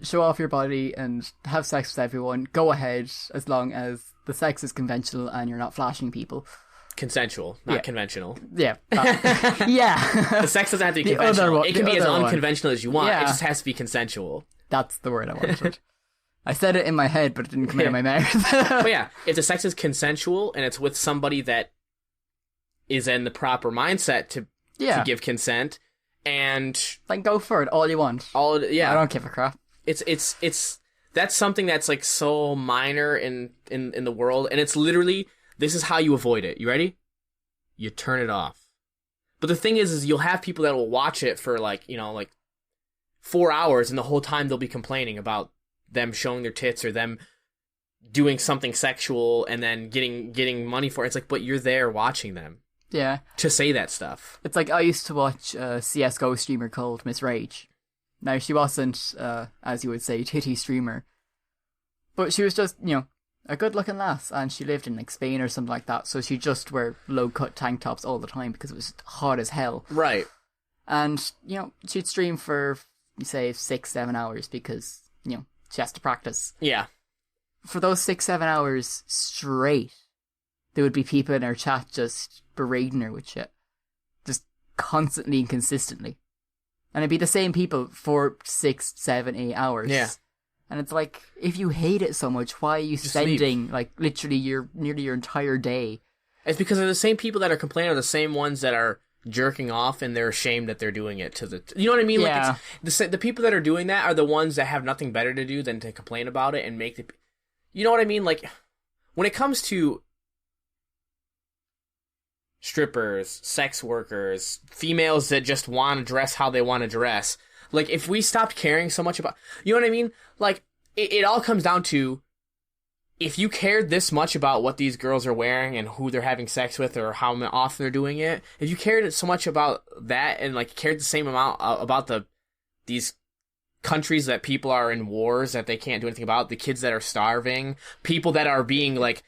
show off your body and have sex with everyone, go ahead, as long as the sex is conventional and you're not flashing people. Consensual, not conventional. Yeah. Yeah. The sex doesn't have to be conventional. It can be as unconventional as you want. Yeah. It just has to be consensual. That's the word I wanted. I said it in my head, but it didn't come out of my mouth. But yeah, if the sex is consensual and it's with somebody that is in the proper mindset to give consent, and then go for it all you want. I don't give a crap. It's that's something that's like so minor in the world, and it's literally, this is how you avoid it. You ready? You turn it off. But the thing is you'll have people that will watch it for like 4 hours, and the whole time they'll be complaining about them showing their tits or them doing something sexual and then getting money for it. It's like, but you're there watching them. Yeah. to say that stuff. It's like I used to watch a CSGO streamer called Miss Rage. Now, she wasn't, as you would say, titty streamer. But she was just, a good-looking lass, and she lived in, like, Spain or something like that, so she'd just wear low-cut tank tops all the time because it was hot as hell. Right. And, she'd stream for, say, 6-7 hours because, she has to practice. Yeah. For those 6-7 hours straight, there would be people in her chat just berating her with shit. Just constantly and consistently. And it'd be the same people for 6, 7, 8 hours. Yeah. And it's like, if you hate it so much, why are you Just spending, like, literally nearly your entire day? It's because they're the same people that are complaining are the same ones that are jerking off and they're ashamed that they're doing it to the... You know what I mean? Yeah. Like, it's the people that are doing that are the ones that have nothing better to do than to complain about it and make the... You know what I mean? Like, when it comes to strippers, sex workers, females that just want to dress how they want to dress... Like, if we stopped caring so much about... You know what I mean? Like, it all comes down to... If you cared this much about what these girls are wearing and who they're having sex with or how often they're doing it, if you cared so much about that and, like, cared the same amount about these countries that people are in wars that they can't do anything about, the kids that are starving, people that are being, like,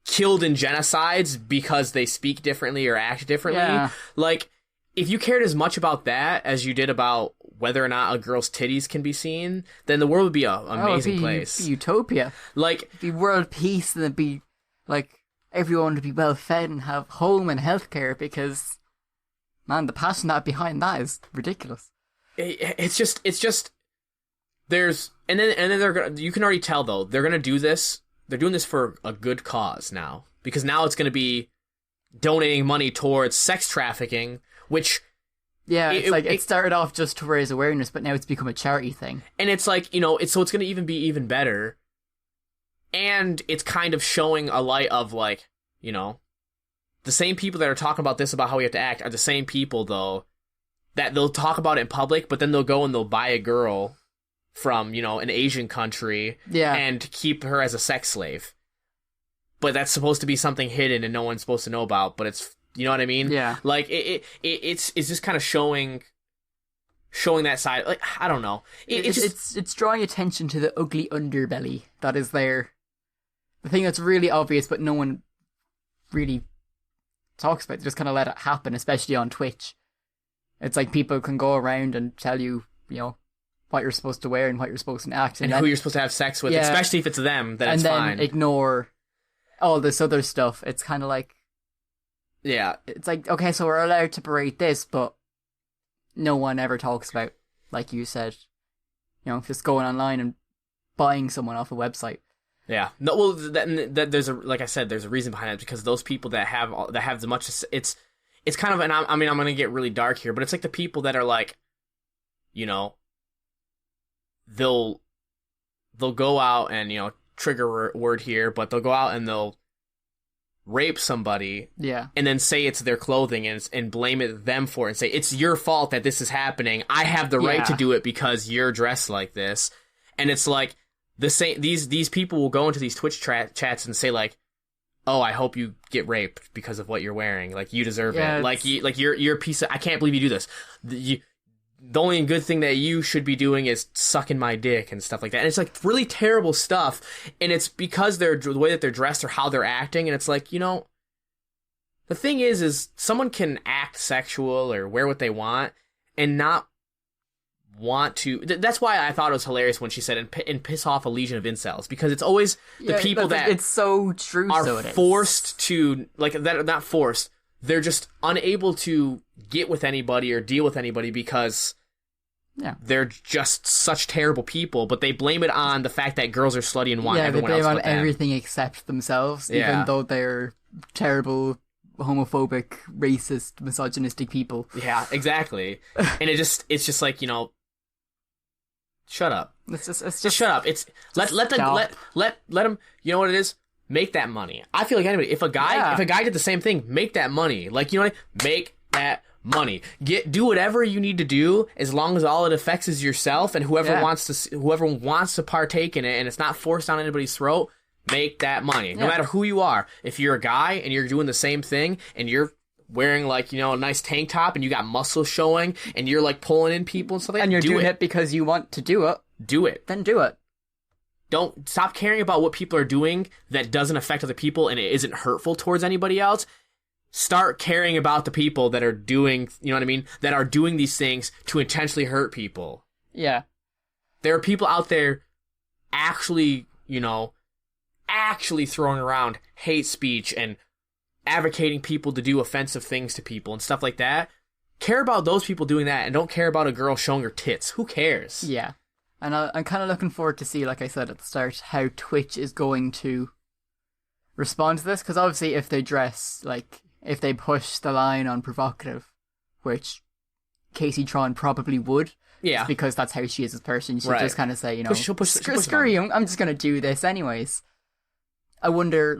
killed in genocides because they speak differently or act differently, like... If you cared as much about that as you did about whether or not a girl's titties can be seen, then the world would be an amazing place. It'd be utopia. Like, it'd be world peace, and it'd be, like, everyone would be well fed and have home and healthcare because, man, the passion that behind that is ridiculous. It's just, there's, and then they're gonna, you can already tell though, they're gonna do this, they're doing this for a good cause now. Because now it's gonna be donating money towards sex trafficking, which... Yeah, it started off just to raise awareness, but now it's become a charity thing. And it's like, it's going to even be even better. And it's kind of showing a light of, like, the same people that are talking about this, about how we have to act, are the same people, though, that they'll talk about it in public, but then they'll go and they'll buy a girl from, an Asian country and keep her as a sex slave. But that's supposed to be something hidden and no one's supposed to know about, but it's... You know what I mean? Yeah. Like, it's just kind of showing that side. Like, I don't know. It's drawing attention to the ugly underbelly that is there. The thing that's really obvious, but no one really talks about. They just kind of let it happen, especially on Twitch. It's like people can go around and tell you, what you're supposed to wear and what you're supposed to act. And who you're supposed to have sex with, especially if it's them, then it's fine. And then ignore all this other stuff. It's kind of like... Yeah. It's like, okay, so we're allowed to berate this, but no one ever talks about, like you said, just going online and buying someone off a website. Yeah. No, well, that there's like I said, there's a reason behind it, because those people that have as much, it's kind of, and I'm going to get really dark here, but it's like the people that are like, they'll go out and, trigger word here, but they'll go out and they'll rape somebody, and then say it's their clothing and blame it them for it and say it's your fault that this is happening. I have the right to do it because you're dressed like this. And it's like these people will go into these Twitch chats and say like, "Oh, I hope you get raped because of what you're wearing. Like you deserve it. Like you're a piece of. I can't believe you do this. The only good thing that you should be doing is sucking my dick," and stuff like that. And it's like really terrible stuff. And it's because the way that they're dressed or how they're acting. And it's like, the thing is someone can act sexual or wear what they want and not want to. That's why I thought it was hilarious when she said, and piss off a legion of incels, because it's always the people that it's so true. Are forced to, like, that are not forced. They're just unable to get with anybody or deal with anybody because they're just such terrible people, but they blame it on the fact that girls are slutty and want everyone else with them. They blame on everything except themselves, even though they're terrible, homophobic, racist, misogynistic people. Yeah, exactly. And it's just like, shut up. It's just shut up. It's let them, you know what it is? Make that money. I feel like anybody, if a guy did the same thing, make that money. Like, make that money. Do whatever you need to do, as long as all it affects is yourself and whoever wants to partake in it, and it's not forced down anybody's throat. Make that money. No matter who you are. If you're a guy and you're doing the same thing and you're wearing like, a nice tank top and you got muscles showing and you're like pulling in people and stuff like that. And you're doing it because you want to do it. Do it. Then do it. Don't stop caring about what people are doing that doesn't affect other people and it isn't hurtful towards anybody else. Start caring about the people that are doing, that are doing these things to intentionally hurt people. Yeah. There are people out there actually throwing around hate speech and advocating people to do offensive things to people and stuff like that. Care about those people doing that and don't care about a girl showing her tits. Who cares? Yeah. And I'm kind of looking forward to see, like I said at the start, how Twitch is going to respond to this. Because obviously if they push the line on provocative, which Casey Tron probably would. Yeah. Because that's how she is as a person. She'll just kind of say, she'll push screw you, I'm just going to do this anyways. I wonder,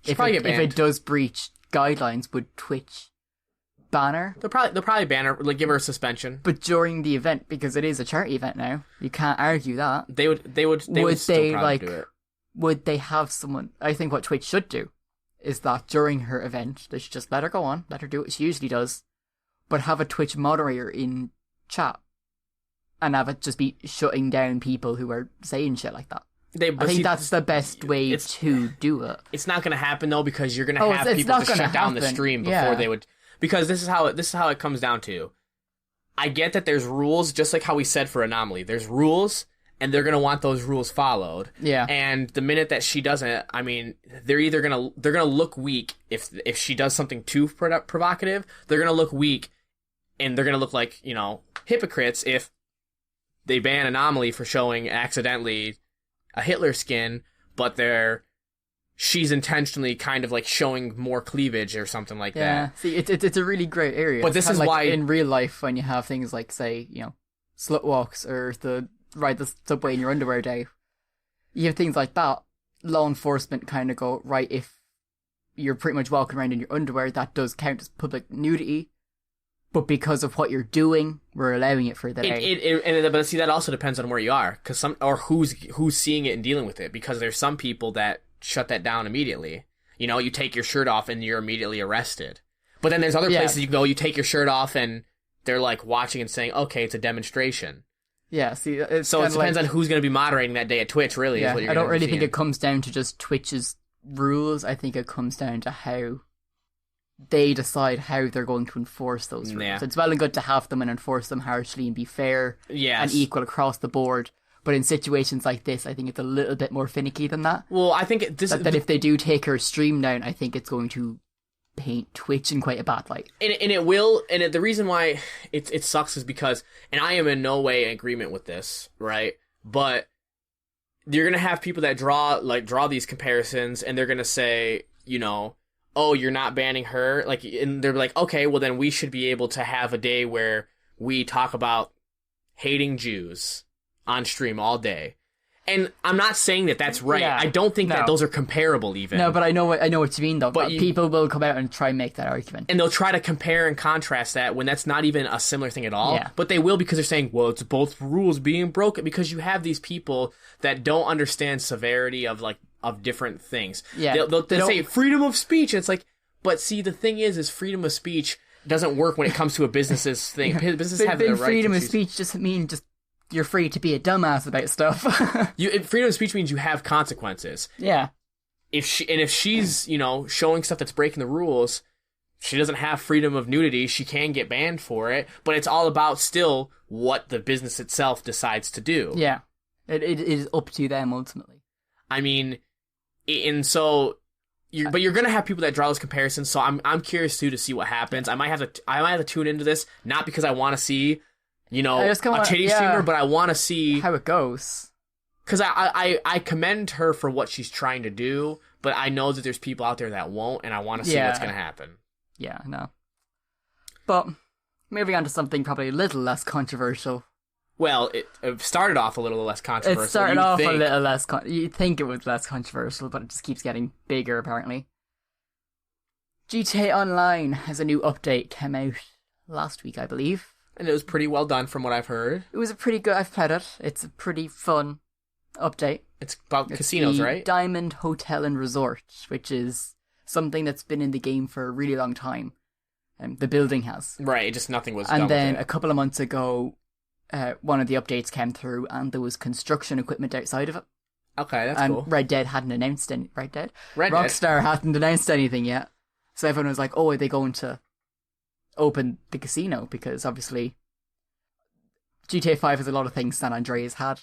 if it does breach guidelines, would Twitch ban her? They'll probably ban her, give her a suspension. But during the event, because it is a charity event now, you can't argue that. They would still probably do it. Would they have someone? I think what Twitch should do is that during her event, they should just let her go on, let her do what she usually does, but have a Twitch moderator in chat and have it just be shutting down people who are saying shit like that. I think that's the best way to do it. It's not going to happen though, because you're going to have people to shut down the stream before they would. Because this is how it comes down to. I get that there's rules, just like how we said for Anomaly. There's rules, and they're going to want those rules followed. Yeah. And the minute that she doesn't, they're either going to look weak if she does something too provocative. They're going to look weak, and they're going to look like hypocrites if they ban Anomaly for showing accidentally a Hitler skin, but she's intentionally kind of showing more cleavage or something like that. Yeah, see, it's a really great area. But this is why in real life, when you have things like, say, slut walks or ride the subway in your underwear day, you have things like that. Law enforcement kind of go, right, if you're pretty much walking around in your underwear, that does count as public nudity. But because of what you're doing, we're allowing it for the day. But see, that also depends on where you are, or who's seeing it and dealing with it. Because there's some people that shut that down immediately. You take your shirt off and you're immediately arrested. But then there's other places you go, you take your shirt off and they're watching and saying, okay, it's a demonstration. Yeah, see, so it depends on who's going to be moderating that day at Twitch. Really, is what you're. I don't really think it comes down to just Twitch's rules. I think it comes down to how they decide how they're going to enforce those rules. Yeah. It's well and good to have them and enforce them harshly and be fair and equal across the board. But in situations like this, I think it's a little bit more finicky than that. Well, I think that if they do take her stream down, I think it's going to paint Twitch in quite a bad light. And it will. And the reason why it sucks is because, and I am in no way in agreement with this, right? But you're gonna have people that draw these comparisons, and they're gonna say, oh, you're not banning her, and they're like, okay, well then we should be able to have a day where we talk about hating Jews on stream all day. And I'm not saying that that's right. Yeah, I don't think that those are comparable even. No, but I know what you mean though. But people will come out and try and make that argument. And they'll try to compare and contrast that when that's not even a similar thing at all. Yeah. But they will, because they're saying, well, it's both rules being broken, because you have these people that don't understand severity of different things. Yeah. They'll say freedom of speech. And it's but see, the thing is freedom of speech doesn't work when it comes to a business's thing. Businesses have the right freedom of speech doesn't mean just you're free to be a dumbass about stuff. Freedom of speech means you have consequences. Yeah. If she's, showing stuff that's breaking the rules, she doesn't have freedom of nudity. She can get banned for it, but it's all about still what the business itself decides to do. Yeah. It is up to them ultimately. And so but you're gonna have people that draw those comparisons. So I'm curious too to see what happens. I might have to tune into this, not because I want to see a titty streamer, but I want to see how it goes. Because I commend her for what she's trying to do, but I know that there's people out there that won't, and I want to see what's going to happen. Yeah, no. But moving on to something probably a little less controversial. Well, it started off a little less controversial. It started off a little less... You'd think it was less controversial, but it just keeps getting bigger, apparently. GTA Online has a new update, came out last week, I believe. And it was pretty well done from what I've heard. It was a pretty good... I've played it. It's a pretty fun update. It's about It's casinos, the right? Diamond Hotel and Resort, which is something that's been in the game for a really long time. The building has. Right, just nothing was done And then with a it. couple of months ago, one of the updates came through and there was construction equipment outside of it. Okay, that's And cool. Red Dead hadn't announced any. Red Dead. Rockstar hadn't announced anything yet. So everyone was like, oh, are they going to open the casino? Because obviously GTA 5 has a lot of things San Andreas had.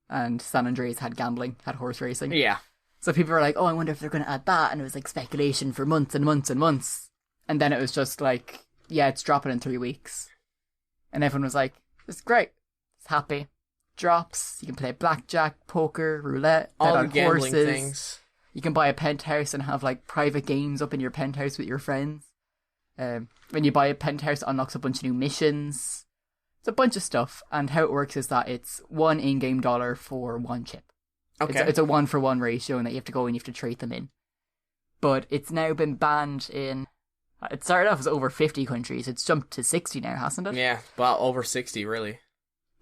And San Andreas had gambling, had horse racing. Yeah. So people were like, oh, I wonder if they're going to add that. And it was like speculation for months and months and months. And then it was just like, yeah, it's dropping in 3 weeks. And everyone was like, it's great. It's happy. Drops. You can play blackjack, poker, roulette, bet All the on gambling horses. things. You can buy a penthouse and have like private games up in your penthouse with your friends. When you buy a penthouse, it unlocks a bunch of new missions. It's a bunch of stuff. And how it works is that it's one in-game dollar for one chip. Okay. It's a 1-for-1 ratio, and that you have to go and you have to trade them in. But it's now been banned in. It started off as over 50 countries. It's jumped to 60 now, hasn't it? Yeah, well, over 60, really.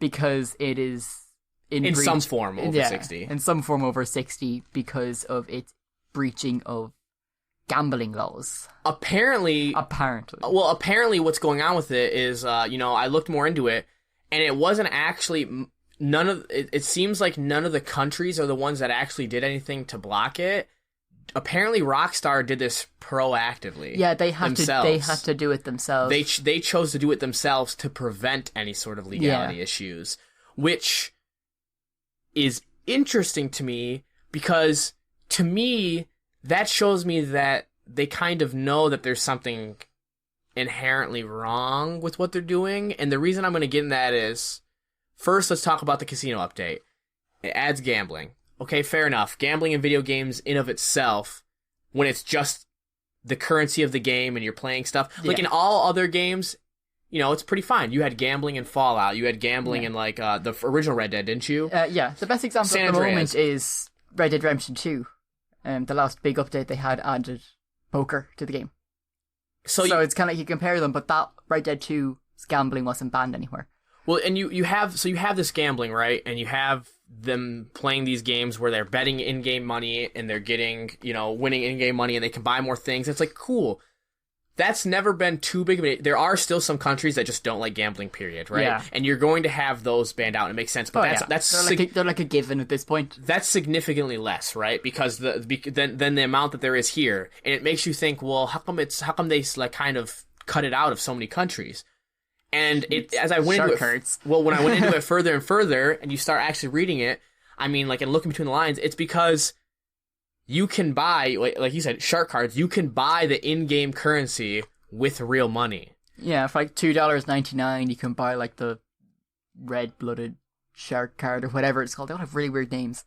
Because it is In some form, over 60. In some form over 60 because of its breaching of gambling laws. Apparently, Apparently what's going on with it is, I looked more into it, and it wasn't actually it seems like none of the countries are the ones that actually did anything to block it. Apparently, Rockstar did this proactively. Yeah, they had to do it themselves. They chose to do it themselves to prevent any sort of legality issues, which is interesting to me because, to me, that shows me that they kind of know that there's something inherently wrong with what they're doing. And the reason I'm going to get in that is, first, let's talk about the casino update. It adds gambling. Okay, fair enough. Gambling in video games in of itself, when it's just the currency of the game and you're playing stuff, like in all other games, it's pretty fine. You had gambling in Fallout. You had gambling in like the original Red Dead, didn't you? Yeah, the best example San at the Andreas. moment is Red Dead Redemption 2. The last big update they had added poker to the game. So it's kind of like you compare them, but that Red Dead 2's gambling wasn't banned anywhere. Well, and you have this gambling, right? And you have them playing these games where they're betting in-game money and they're getting, winning in-game money and they can buy more things. It's like, cool. That's never been too big of a... There are still some countries that just don't like gambling, period, right? Yeah. And you're going to have those banned out, and it makes sense. But they're like a given at this point. That's significantly less, right? Because than the amount that there is here. And it makes you think, well, how come they like kind of cut it out of so many countries? And as I went into it, when I went into it further and further, and you start actually reading it, I mean, like, and looking between the lines, it's because you can buy, like you said, shark cards. You can buy the in-game currency with real money. Yeah, for like $2.99, you can buy like the red-blooded shark card or whatever it's called. They all have really weird names,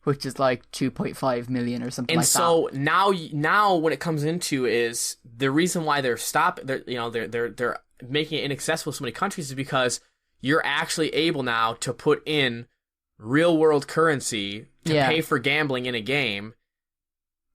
which is like 2.5 million or something like that. And so now what it comes into is the reason why they're making it inaccessible to so many countries is because you're actually able now to put in real world currency to pay for gambling in a game,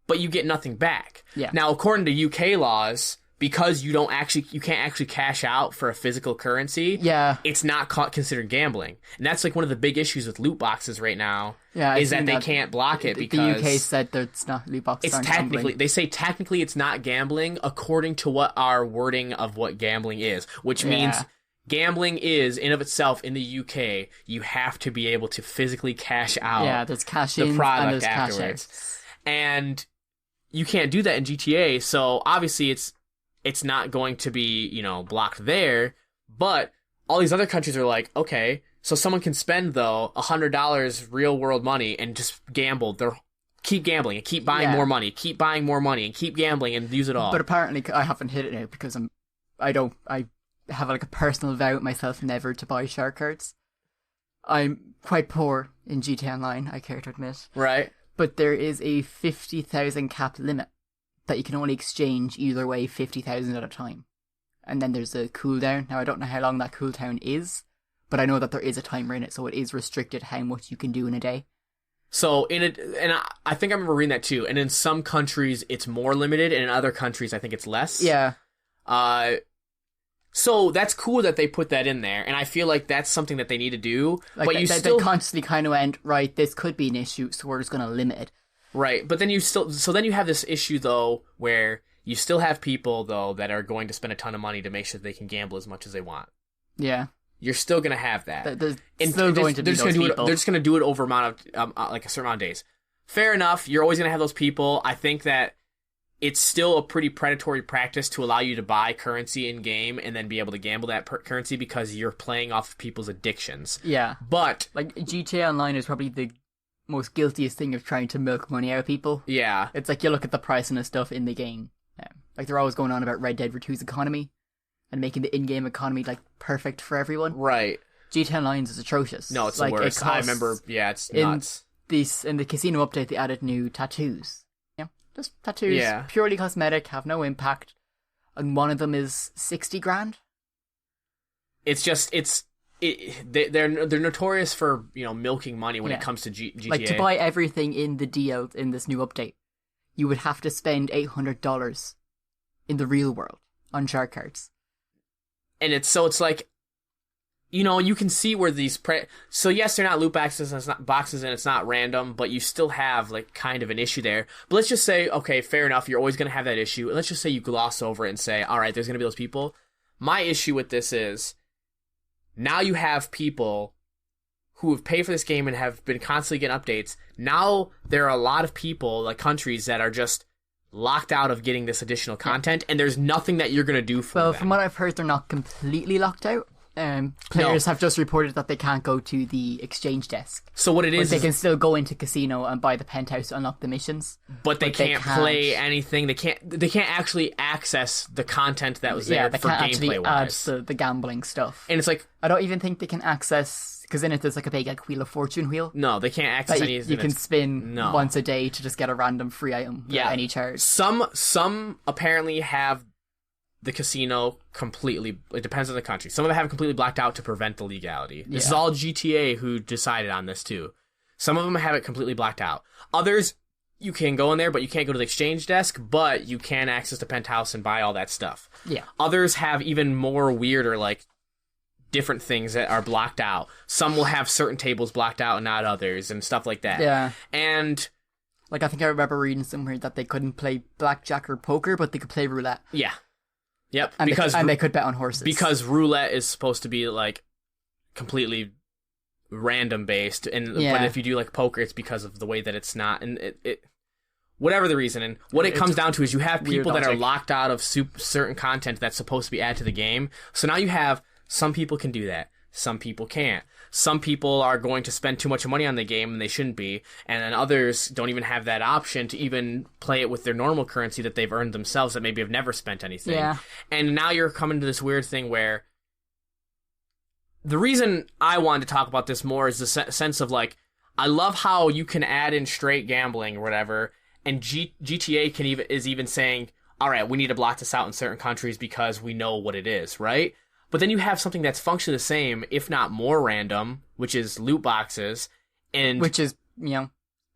but you get nothing back. Yeah. Now, according to UK laws, because you can't actually cash out for a physical currency, it's not considered gambling. And that's like one of the big issues with loot boxes right now. Yeah, is that they can't block it because the UK said that it's not loot boxes. It's they say technically it's not gambling according to what our wording of what gambling is, which means gambling is in of itself in the UK. You have to be able to physically cash out. Yeah, there's cash the in product and there's afterwards, cash and you can't do that in GTA. So obviously it's not going to be blocked there, but all these other countries are like, okay. So someone can spend, though, $100 real world money and just gamble. They'll keep gambling and keep buying more money, keep buying more money, and keep gambling and use it all. But apparently I haven't hit it now because I have like a personal vow with myself never to buy shark cards. I'm quite poor in GTA Online, I care to admit. Right. But there is a 50,000 cap limit that you can only exchange either way 50,000 at a time. And then there's a cooldown. Now, I don't know how long that cooldown is, but I know that there is a timer in it, so it is restricted how much you can do in a day. So I think I remember reading that too. And in some countries it's more limited, and in other countries I think it's less. Yeah. So that's cool that they put that in there, and I feel like that's something that they need to do. Like, but they constantly kind of went, right, this could be an issue, so we're just going to limit it. Right, but then then you have this issue, though, where you still have people, though, that are going to spend a ton of money to make sure they can gamble as much as they want. Yeah. You're still going to have that. There's still going to be those people. They're just going to do it over amount of, like a certain amount of days. Fair enough, you're always going to have those people. I think that it's still a pretty predatory practice to allow you to buy currency in-game and then be able to gamble that currency because you're playing off of people's addictions. Yeah. But like, GTA Online is probably the most guiltiest thing of trying to milk money out of people. Yeah. It's like you look at the pricing of stuff in the game. Like, they're always going on about Red Dead 2's economy and making the in-game economy, like, perfect for everyone. Right. GTA Online is atrocious. No, it's like, the worst. I remember, it's nuts. In the casino update, they added new tattoos. Just tattoos, purely cosmetic, have no impact, and one of them is 60 grand. It's just they're notorious for milking money when it comes to GTA. Like, to buy everything in the DL in this new update, you would have to spend $800 in the real world on shark cards, and it's like. You can see where these so yes, they're not loot boxes and it's not boxes and it's not random, but you still have like kind of an issue there. But let's just say, okay, fair enough, you're always going to have that issue. And let's just say you gloss over it and say, all right, there's going to be those people. My issue with this is now you have people who have paid for this game and have been constantly getting updates. Now there are a lot of people, like countries, that are just locked out of getting this additional content, and there's nothing that you're going to do for them. Well, from what I've heard, they're not completely locked out. Players have just reported that they can't go to the exchange desk. So what it is, they can still go into casino and buy the penthouse to unlock the missions, but they can't play anything. They can't actually access the content that was there for gameplay wise. Add the gambling stuff, and it's like I don't even think they can access, because in it there's like a big Wheel of Fortune wheel. No, they can't access anything. You can spin once a day to just get a random free item without any charge. Some apparently have the casino completely, it depends on the country. Some of them have it completely blacked out to prevent the legality. This is all GTA who decided on this too. Some of them have it completely blacked out. Others, you can go in there, but you can't go to the exchange desk, but you can access the penthouse and buy all that stuff. Yeah. Others have even more weirder, like, different things that are blocked out. Some will have certain tables blocked out and not others, and stuff like that. Yeah. And like, I think I remember reading somewhere that they couldn't play blackjack or poker, but they could play roulette. Yeah. Yep, and they could bet on horses. Because roulette is supposed to be, like, completely random based, but if you do, like, poker, it's because of the way that it's not, and it whatever the reason, and what it comes down to is you have people that are locked out of certain content that's supposed to be added to the game, so now you have, some people can do that, some people can't. Some people are going to spend too much money on the game and they shouldn't be, and then others don't even have that option to even play it with their normal currency that they've earned themselves that maybe have never spent anything. Yeah. And now you're coming to this weird thing where the reason I wanted to talk about this more is the sense of, like, I love how you can add in straight gambling or whatever, and GTA is even saying, all right, we need to block this out in certain countries because we know what it is, right? But then you have something that's functionally the same, if not more random, which is loot boxes, and which is,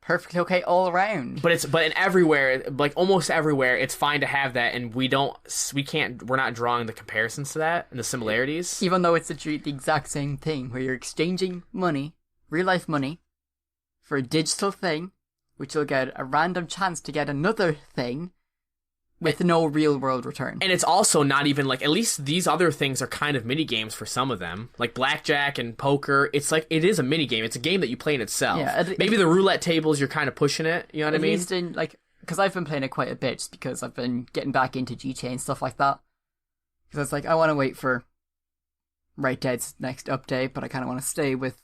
perfectly okay all around. But in everywhere, like almost everywhere, it's fine to have that, and we're not drawing the comparisons to that and the similarities. Even though it's the exact same thing, where you're exchanging money, real life money, for a digital thing, which you'll get a random chance to get another thing, with no real world return. And it's also not even, like, at least these other things are kind of mini games for some of them. Like blackjack and poker, it's like, it is a mini game. It's a game that you play in itself. Yeah, maybe the roulette tables, you're kind of pushing it, you know what I mean? At least in, like, because I've been playing it quite a bit, just because I've been getting back into GTA and stuff like that. Because it's like, I want to wait for Red Dead's next update, but I kind of want to stay with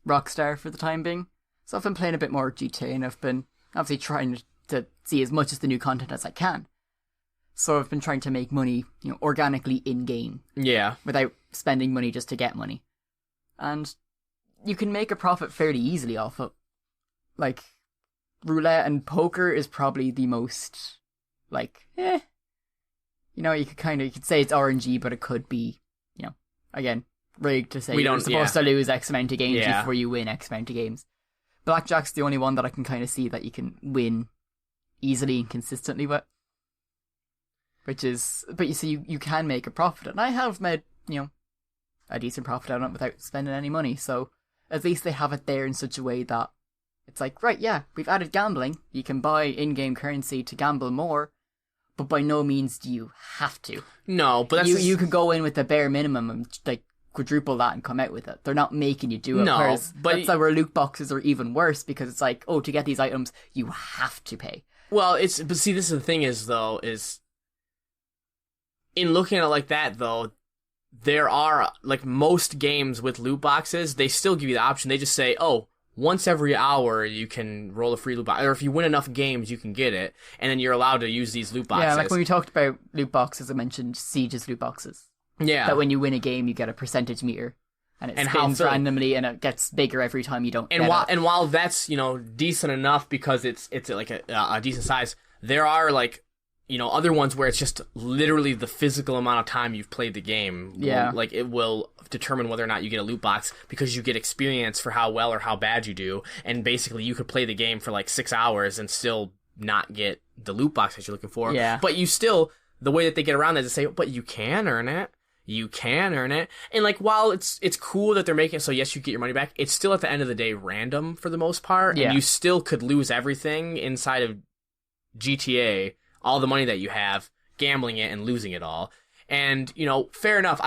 Rockstar for the time being. So I've been playing a bit more GTA, and I've been obviously trying to see as much of the new content as I can. So I've been trying to make money, organically in-game. Yeah. Without spending money just to get money. And you can make a profit fairly easily off it. Like, roulette and poker is probably the most, like, you could say it's RNG, but it could be, again, rigged to say you're supposed to lose X amount of games before you win X amount of games. Blackjack's the only one that I can kind of see that you can win easily and consistently with. But you see, you can make a profit, and I have made, a decent profit on it without spending any money, so at least they have it there in such a way that it's like, right, yeah, we've added gambling, you can buy in-game currency to gamble more, but by no means do you have to. No, but that's... You can go in with the bare minimum and, like, quadruple that and come out with it. They're not making you do it. No, whereas but... that's like where loot boxes are even worse, because it's like, oh, to get these items, you have to pay. Well, but see, this is the thing is in looking at it like that, though, there are, like, most games with loot boxes, they still give you the option. They just say, oh, once every hour you can roll a free loot box, or if you win enough games, you can get it, and then you're allowed to use these loot boxes. Yeah, like when we talked about loot boxes, I mentioned Siege's loot boxes. Yeah. That when you win a game, you get a percentage meter, and it spins randomly, and it gets bigger every time you don't. And while that's decent enough because it's like a decent size, there are like other ones where it's just literally the physical amount of time you've played the game. Yeah. It will determine whether or not you get a loot box because you get experience for how well or how bad you do. And basically you could play the game for like 6 hours and still not get the loot box that you're looking for. Yeah. But you still, the way that they get around that is to say, but you can earn it. You can earn it. And like, while it's cool that they're making it so yes, you get your money back, it's still at the end of the day random for the most part. Yeah. And you still could lose everything inside of GTA, all the money that you have, gambling it and losing it all. And, fair enough.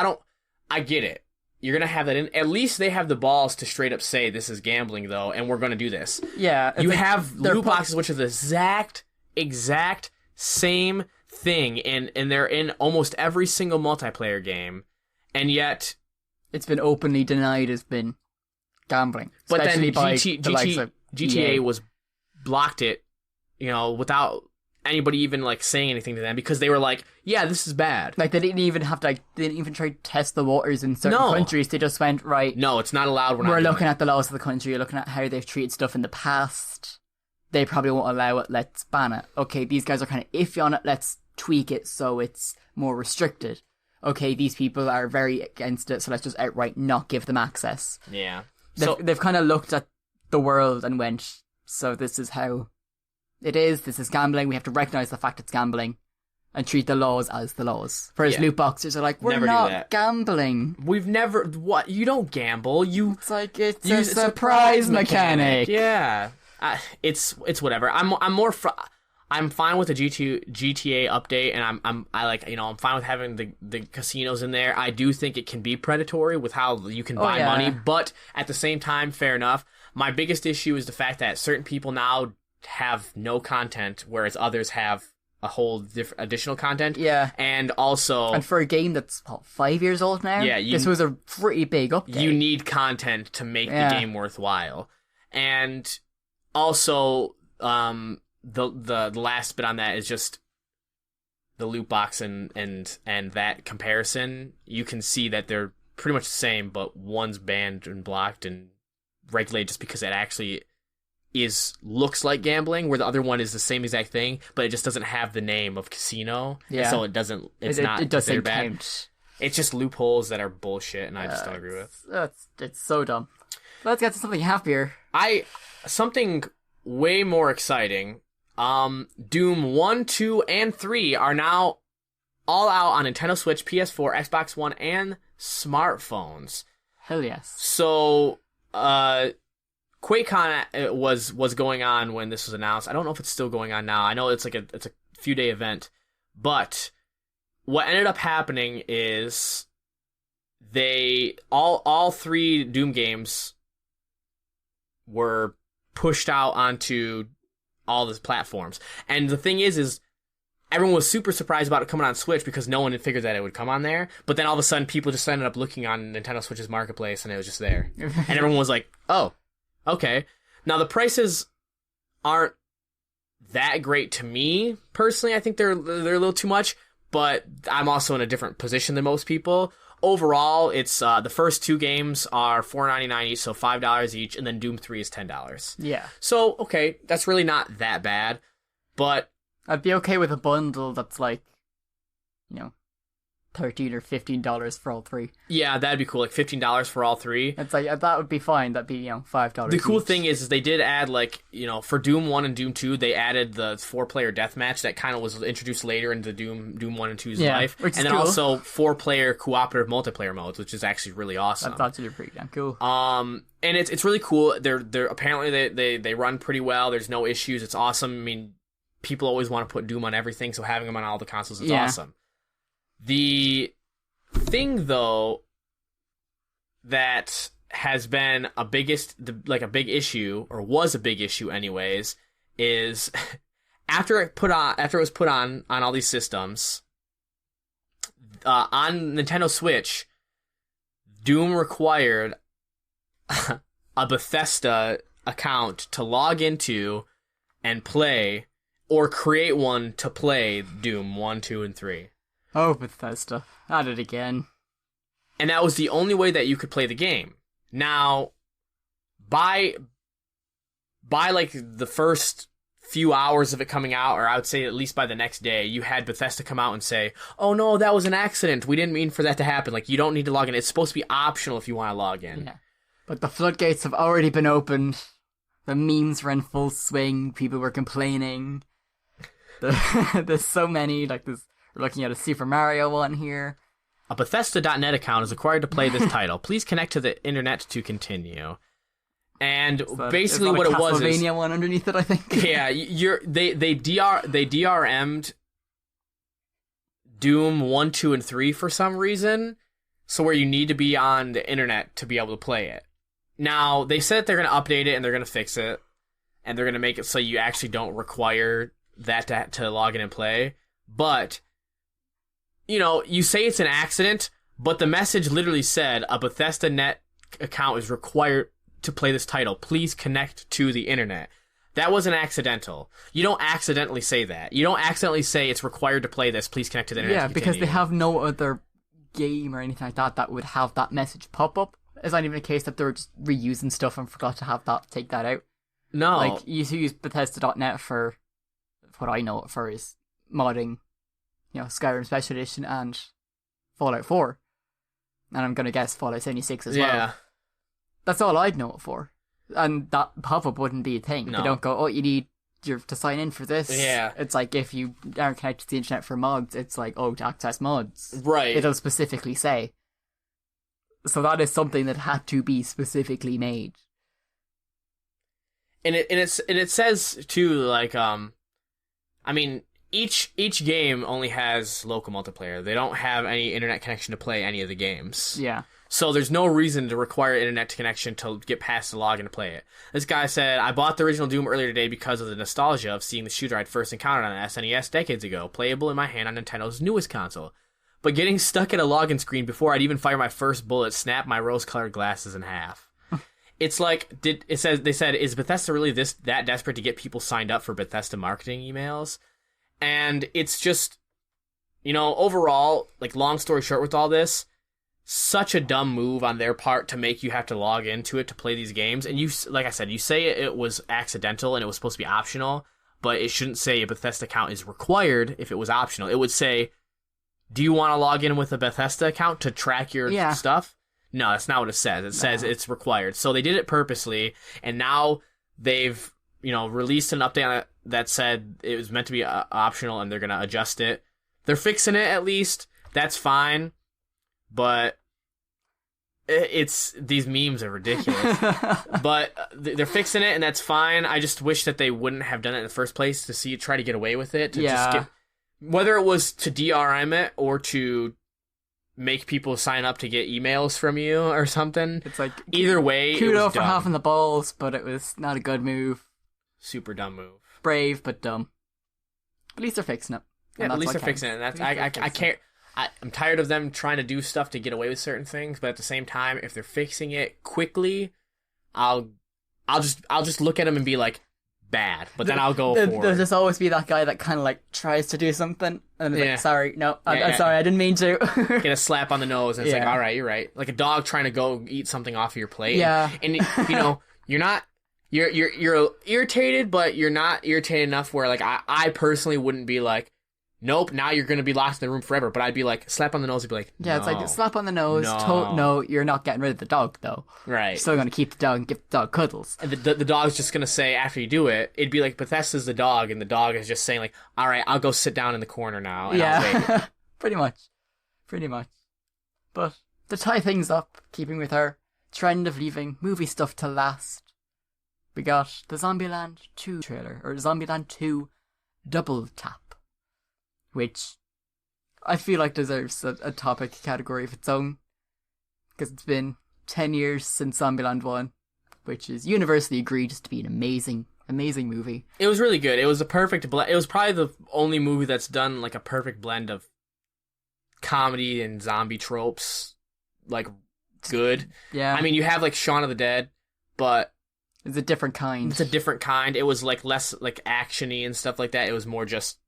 I get it. You're going to have that in. At least they have the balls to straight up say this is gambling, though, and we're going to do this. Yeah. You have loot boxes, which are the exact same thing, and they're in almost every single multiplayer game, and yet it's been openly denied as been gambling. But then GTA was blocked it, without anybody even like saying anything to them because they were like, yeah, this is bad. Like they didn't even try to test the waters in certain countries. They just went, right, no, it's not allowed. We're looking at the laws of the country, you're looking at how they've treated stuff in the past. They probably won't allow it, let's ban it. Okay, these guys are kind of iffy on it, let's tweak it so it's more restricted. Okay, these people are very against it, so let's just outright not give them access. Yeah. They've kind of looked at the world and went, so this is how it is, this is gambling, we have to recognise the fact it's gambling and treat the laws as the laws. Whereas loot boxes are like, we're not gambling. We've never, what, you don't gamble, It's like, it's a surprise mechanic. Yeah. It's whatever. I'm fine with the GTA update, and I'm fine with having the casinos in there. I do think it can be predatory with how you can buy money, but at the same time, fair enough. My biggest issue is the fact that certain people now have no content, whereas others have a whole additional content. Yeah. And also... And for a game that's, 5 years old now? Yeah. This was a pretty big update. You need content to make the game worthwhile. And also, the last bit on that is just the loot box and that comparison. You can see that they're pretty much the same, but one's banned and blocked and regulated just because it actually looks like gambling, where the other one is the same exact thing, but it just doesn't have the name of casino. Yeah. So it doesn't doesn't bad. count. It's just loopholes that are bullshit, and I just don't agree with. It's so dumb. Let's get to something happier. Something way more exciting. Doom 1, 2, and 3 are now all out on Nintendo Switch, PS4, Xbox One, and smartphones. Hell yes. So, QuakeCon was going on when this was announced. I don't know if it's still going on now. I know it's a few day event, but what ended up happening is they all 3 Doom games were pushed out onto all the platforms. And the thing is everyone was super surprised about it coming on Switch because no one had figured that it would come on there. But then all of a sudden people just ended up looking on Nintendo Switch's marketplace and it was just there. And everyone was like, oh, okay. Now the prices aren't that great to me personally. I think they're a little too much, but I'm also in a different position than most people. Overall, it's the first 2 games are $4.99 each, so $5 each, and then Doom 3 is $10. Yeah. So, okay, that's really not that bad, but I'd be okay with a bundle that's like, $13 or $15 for all three. Yeah, that'd be cool. Like $15 for all three. It's like that would be fine. That'd be $5. The cool each. thing is they did add for Doom 1 and Doom 2, they added the 4-player deathmatch that kind of was introduced later into Doom 1 and 2's life, which is and then cool. also 4-player cooperative multiplayer modes, which is actually really awesome. That's actually pretty damn cool. And it's really cool. They're apparently they run pretty well. There's no issues. It's awesome. I mean, people always want to put Doom on everything, so having them on all the consoles is awesome. The thing, though, that has been a big issue, or was a big issue anyways, is after it was put on all these systems, on Nintendo Switch, Doom required a Bethesda account to log into and play, or create one to play Doom 1, 2, and 3. Oh, Bethesda. At it again. And that was the only way that you could play the game. Now, by like the first few hours of it coming out, or I would say at least by the next day, you had Bethesda come out and say, "Oh no, that was an accident. We didn't mean for that to happen. Like, you don't need to log in. It's supposed to be optional if you want to log in." Yeah. But the floodgates have already been opened. The memes were in full swing. People were complaining. There's so many. Like, we're looking at a Super Mario one here. A Bethesda.net account is required to play this title. Please connect to the internet to continue. And basically what it was is Castlevania one underneath it, I think. Yeah, they DRM'd Doom 1, 2, and 3 for some reason, so where you need to be on the internet to be able to play it. Now, they said they're going to update it and they're going to fix it, and they're going to make it so you actually don't require that to log in and play, but you say it's an accident, but the message literally said a Bethesda.net account is required to play this title. Please connect to the internet. That wasn't accidental. You don't accidentally say that. You don't accidentally say it's required to play this. Please connect to the internet. Yeah, because they have no other game or anything like that would have that message pop up. It's not even a case that they were just reusing stuff and forgot to have that, take that out. No. Like, you use Bethesda.net for what I know it for is modding, Skyrim Special Edition and Fallout 4. And I'm going to guess Fallout 76 as well. Yeah. That's all I'd know it for. And that pop-up wouldn't be a thing. No. They don't go, you need to sign in for this. Yeah. It's like if you aren't connected to the internet for mods, it's like, to access mods. Right. It'll specifically say. So that is something that had to be specifically made. And it says too, like, I mean, each game only has local multiplayer. They don't have any internet connection to play any of the games. Yeah. So there's no reason to require internet connection to get past the login to play it. This guy said, "I bought the original Doom earlier today because of the nostalgia of seeing the shooter I'd first encountered on the SNES decades ago, playable in my hand on Nintendo's newest console. But getting stuck at a login screen before I'd even fire my first bullet snapped my rose-colored glasses in half." It's like, they said, is Bethesda really that desperate to get people signed up for Bethesda marketing emails? And it's just, overall, like, long story short with all this, such a dumb move on their part to make you have to log into it to play these games. And like I said, you say it was accidental and it was supposed to be optional, but it shouldn't say a Bethesda account is required if it was optional. It would say, do you want to log in with a Bethesda account to track your stuff? No, that's not what it says. It says it's required. So they did it purposely, and now they've, released an update on it that said it was meant to be optional, and they're going to adjust it. They're fixing it, at least. That's fine. But these memes are ridiculous. But they're fixing it, and that's fine. I just wish that they wouldn't have done it in the first place to try to get away with it. Whether it was to DRM it or to make people sign up to get emails from you or something. It's like, either way, kudos it was for dumb. having the balls, but it was not a good move. Super dumb move. Brave, but dumb. At least they're fixing it. Yeah, at least they're fixing it. And that's I can't. I'm tired of them trying to do stuff to get away with certain things, but at the same time, if they're fixing it quickly, I'll just look at them and be like, bad, but then I'll go forward. There'll just always be that guy that kind of like tries to do something and is like, sorry, no, I'm sorry, I didn't mean to. Get a slap on the nose and it's like, all right, you're right. Like a dog trying to go eat something off of your plate. Yeah. And you're irritated, but you're not irritated enough where like I personally wouldn't be like, nope, now you're going to be locked in the room forever. But I'd be like, slap on the nose, I'd be like, Yeah, it's no. like, slap on the nose, No. no, you're not getting rid of the dog, though. Right. You're still going to keep the dog and give the dog cuddles. And the dog's just going to say, after you do it, it'd be like, Bethesda's the dog, and the dog is just saying, like, all right, I'll go sit down in the corner now, and I'll wait. Yeah, pretty much. But to tie things up, keeping with our trend of leaving movie stuff to last, we got the Zombieland 2 trailer, or Zombieland 2 Double Tap, which I feel like deserves a topic category of its own, because it's been 10 years since Zombieland 1, which is universally agreed to be an amazing movie. It was really good. It was a perfect blend. It was probably the only movie that's done, like, a perfect blend of comedy and zombie tropes, like, good. Yeah. I mean, you have, like, Shaun of the Dead, but it's a different kind. it's a different kind. It was, like, less, like, action-y and stuff like that. It was more just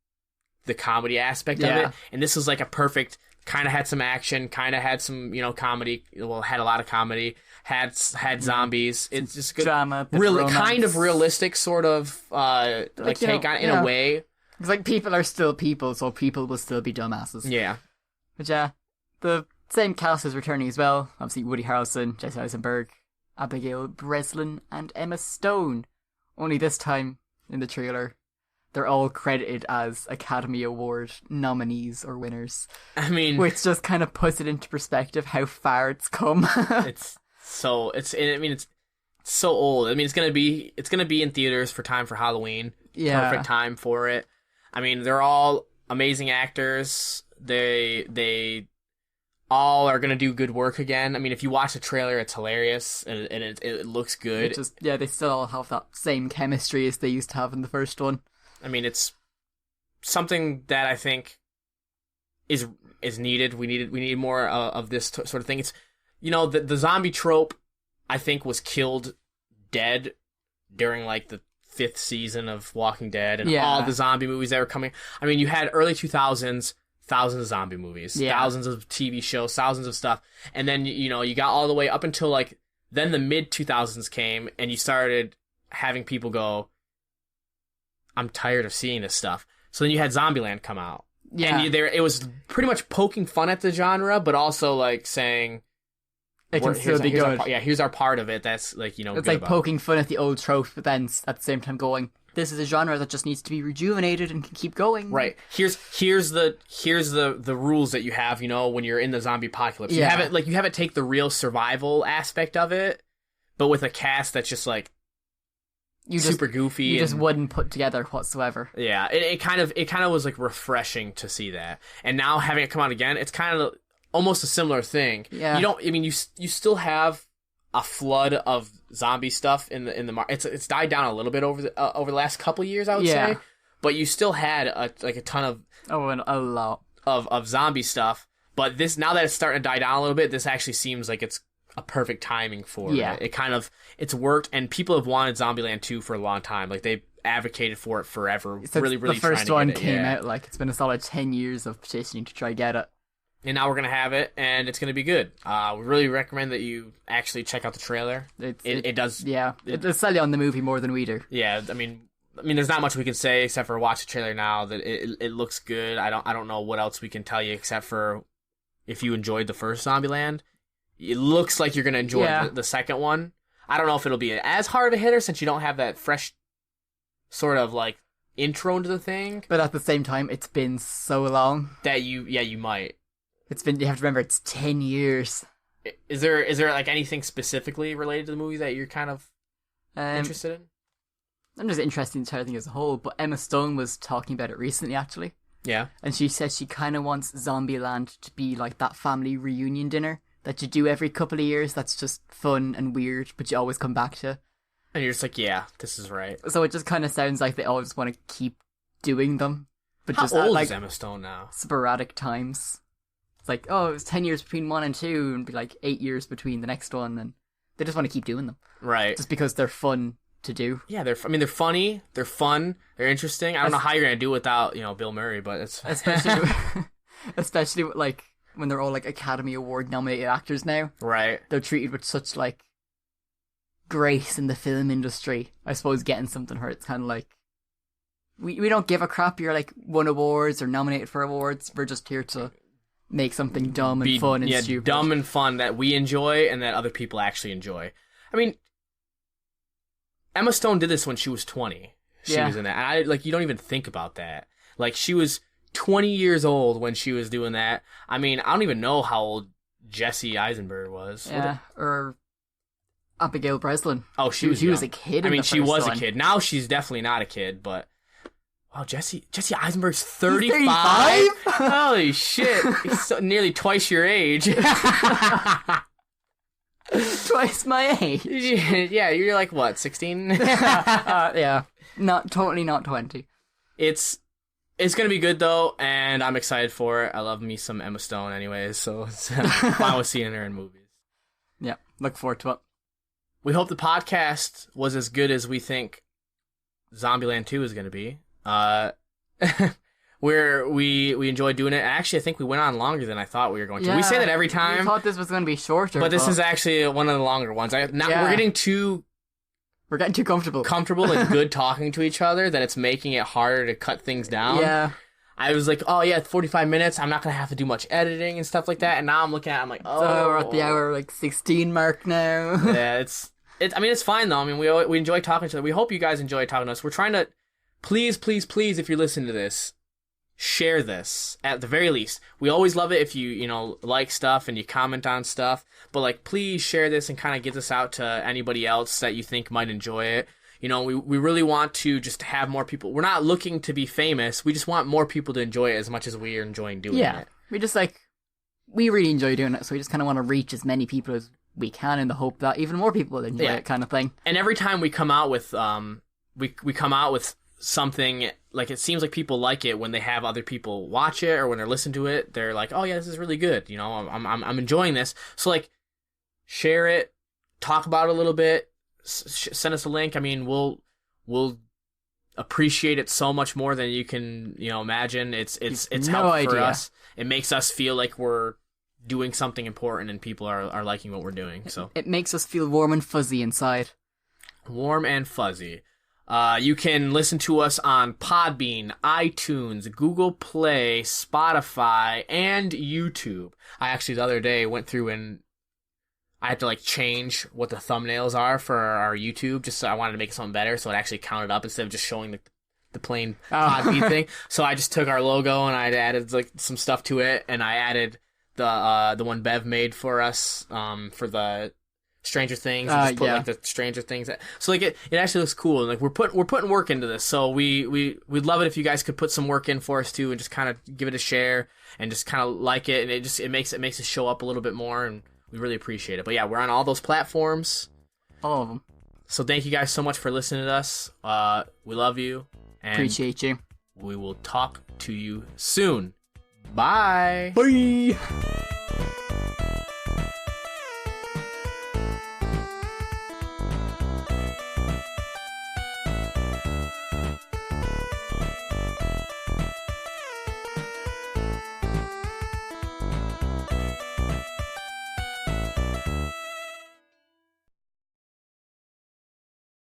the comedy aspect of it. And this was, like, a perfect, kind of had some action, kind of had some, comedy. Well, had a lot of comedy. Had zombies. It's just good. Drama. Really, kind of realistic, sort of, like take on it in a way. It's like people are still people, so people will still be dumbasses. Yeah. But yeah, the same cast is returning as well. Obviously, Woody Harrelson, Jesse Eisenberg, Abigail Breslin, and Emma Stone. Only this time, in the trailer, they're all credited as Academy Award nominees or winners. I mean, which just kind of puts it into perspective how far it's come. it's so old. I mean, it's gonna be in theaters for time for Halloween. Yeah. Perfect time for it. I mean, they're all amazing actors. They all are gonna do good work again. I mean, if you watch the trailer, it's hilarious and it looks good. They still all have that same chemistry as they used to have in the first one. I mean, it's something that I think is needed. We need more of this sort of thing. It's the zombie trope, I think, was killed dead during like the 5th season of Walking Dead and all the zombie movies that were coming. I mean, you had early 2000s, thousands of zombie movies, thousands of TV shows, thousands of stuff, and then you got all the way up until like then the mid 2000s came, and you started having people go, I'm tired of seeing this stuff. So then you had Zombieland come out. Yeah. And it was pretty much poking fun at the genre, but also like saying it can still be good. Here's our part of it. That's like, it's like poking fun at the old trope, but then at the same time going, this is a genre that just needs to be rejuvenated and can keep going. Right. Here's the rules that you have, when you're in the zombie apocalypse. Yeah. You have it take the real survival aspect of it, but with a cast that's just like super goofy. You just wouldn't put together whatsoever. Yeah, it kind of was like refreshing to see that, and now having it come out again, it's kind of almost a similar thing. Yeah, you still have a flood of zombie stuff in the market. It's died down a little bit over the last couple of years, I would say, but you still had a ton of a lot of zombie stuff. But now that it's starting to die down a little bit, this actually seems like it's a perfect timing for it. It's worked, and people have wanted Zombieland 2 for a long time. Like, they advocated for it forever. Really the first one came out, like, it's been a solid 10 years of petitioning to try get it. And now we're going to have it, and it's going to be good. We really recommend that you actually check out the trailer. It does... Yeah, it'll sell you on the movie more than we do. Yeah, I mean, there's not much we can say except for watch the trailer now. That it looks good. I don't know what else we can tell you except for if you enjoyed the first Zombieland, it looks like you're going to enjoy the second one. I don't know if it'll be as hard of a hitter since you don't have that fresh sort of like intro into the thing. But at the same time, it's been so long that you might. You have to remember it's 10 years. Is there like anything specifically related to the movie that you're kind of interested in? I'm just interested in the entire thing as a whole, but Emma Stone was talking about it recently, actually. Yeah. And she said she kind of wants Zombieland to be like that family reunion dinner that you do every couple of years that's just fun and weird, but you always come back to. And you're just like, yeah, this is right. So it just kind of sounds like they always want to keep doing them. But How just old at, is Emma Stone now? Sporadic times. It's like, oh, it was 10 years between 1 and 2, and be like 8 years between the next one, and they just want to keep doing them. Right. Just because they're fun to do. Yeah, they're funny, they're fun, they're interesting. I don't know how you're going to do it without, Bill Murray, but it's... Especially with, like, when they're all, like, Academy Award nominated actors now. Right. They're treated with such, like, grace in the film industry. I suppose getting something where it's kind of like, We don't give a crap you're like won awards or nominated for awards. We're just here to make something dumb and fun and stupid. Dumb and fun that we enjoy and that other people actually enjoy. I mean, Emma Stone did this when she was 20. She was in that. And you don't even think about that. Like, she was 20 years old when she was doing that. I mean, I don't even know how old Jesse Eisenberg was. Yeah, or Abigail Breslin. Oh, she was a kid. I mean, she was a kid. Now she's definitely not a kid, but wow, Jesse Eisenberg's 35? Holy shit! He's nearly twice your age. Twice my age. Yeah, you're like what, 16? Yeah, not 20. It's gonna be good though, and I'm excited for it. I love me some Emma Stone, anyways, so it's fine with seeing her in movies. Yeah, look forward to it. We hope the podcast was as good as we think Zombieland 2 is gonna be. We enjoyed doing it. Actually, I think we went on longer than I thought we were going to. Yeah, we say that every time. We thought this was going to be shorter, but this is actually one of the longer ones. We're getting too comfortable and good talking to each other that it's making it harder to cut things down. Yeah. I was like, oh yeah, 45 minutes. I'm not gonna have to do much editing and stuff like that. And now I'm looking at it, I'm like, oh, so we're at the hour 16 mark now. Yeah, it's. I mean, it's fine though. I mean, we enjoy talking to each other. We hope you guys enjoy talking to us. We're trying to. Please, if you're listening to this, share this at the very least. We always love it if you like stuff and you comment on stuff. But please share this and kind of get this out to anybody else that you think might enjoy it. We really want to just have more people. We're not looking to be famous. We just want more people to enjoy it as much as we are enjoying doing it. We really enjoy doing it, so we just kind of want to reach as many people as we can in the hope that even more people will enjoy it, kind of thing. And every time we come out with we come out with something, it seems like people like it when they have other people watch it or when they're listening to it. They're like, oh yeah, this is really good. I'm enjoying this. So share it, talk about it a little bit, send us a link. I mean, we'll appreciate it so much more than you can imagine. It's helpful for us. It makes us feel like we're doing something important and people are liking what we're doing. So it makes us feel warm and fuzzy inside. Warm and fuzzy. You can listen to us on Podbean, iTunes, Google Play, Spotify, and YouTube. I actually the other day went through and I had to change what the thumbnails are for our YouTube, just so I wanted to make something better, so it actually counted up instead of just showing the plain Podbean thing. So I just took our logo and I added some stuff to it, and I added the one Bev made for us for the Stranger Things, and just put the Stranger Things. So it actually looks cool, and we're putting work into this. So we'd love it if you guys could put some work in for us too, and just kind of give it a share and just kind of like it, and it makes it show up a little bit more, and we really appreciate it. But yeah, we're on all those platforms, all of them. So thank you guys so much for listening to us. We love you, and appreciate you. We will talk to you soon. Bye. Bye.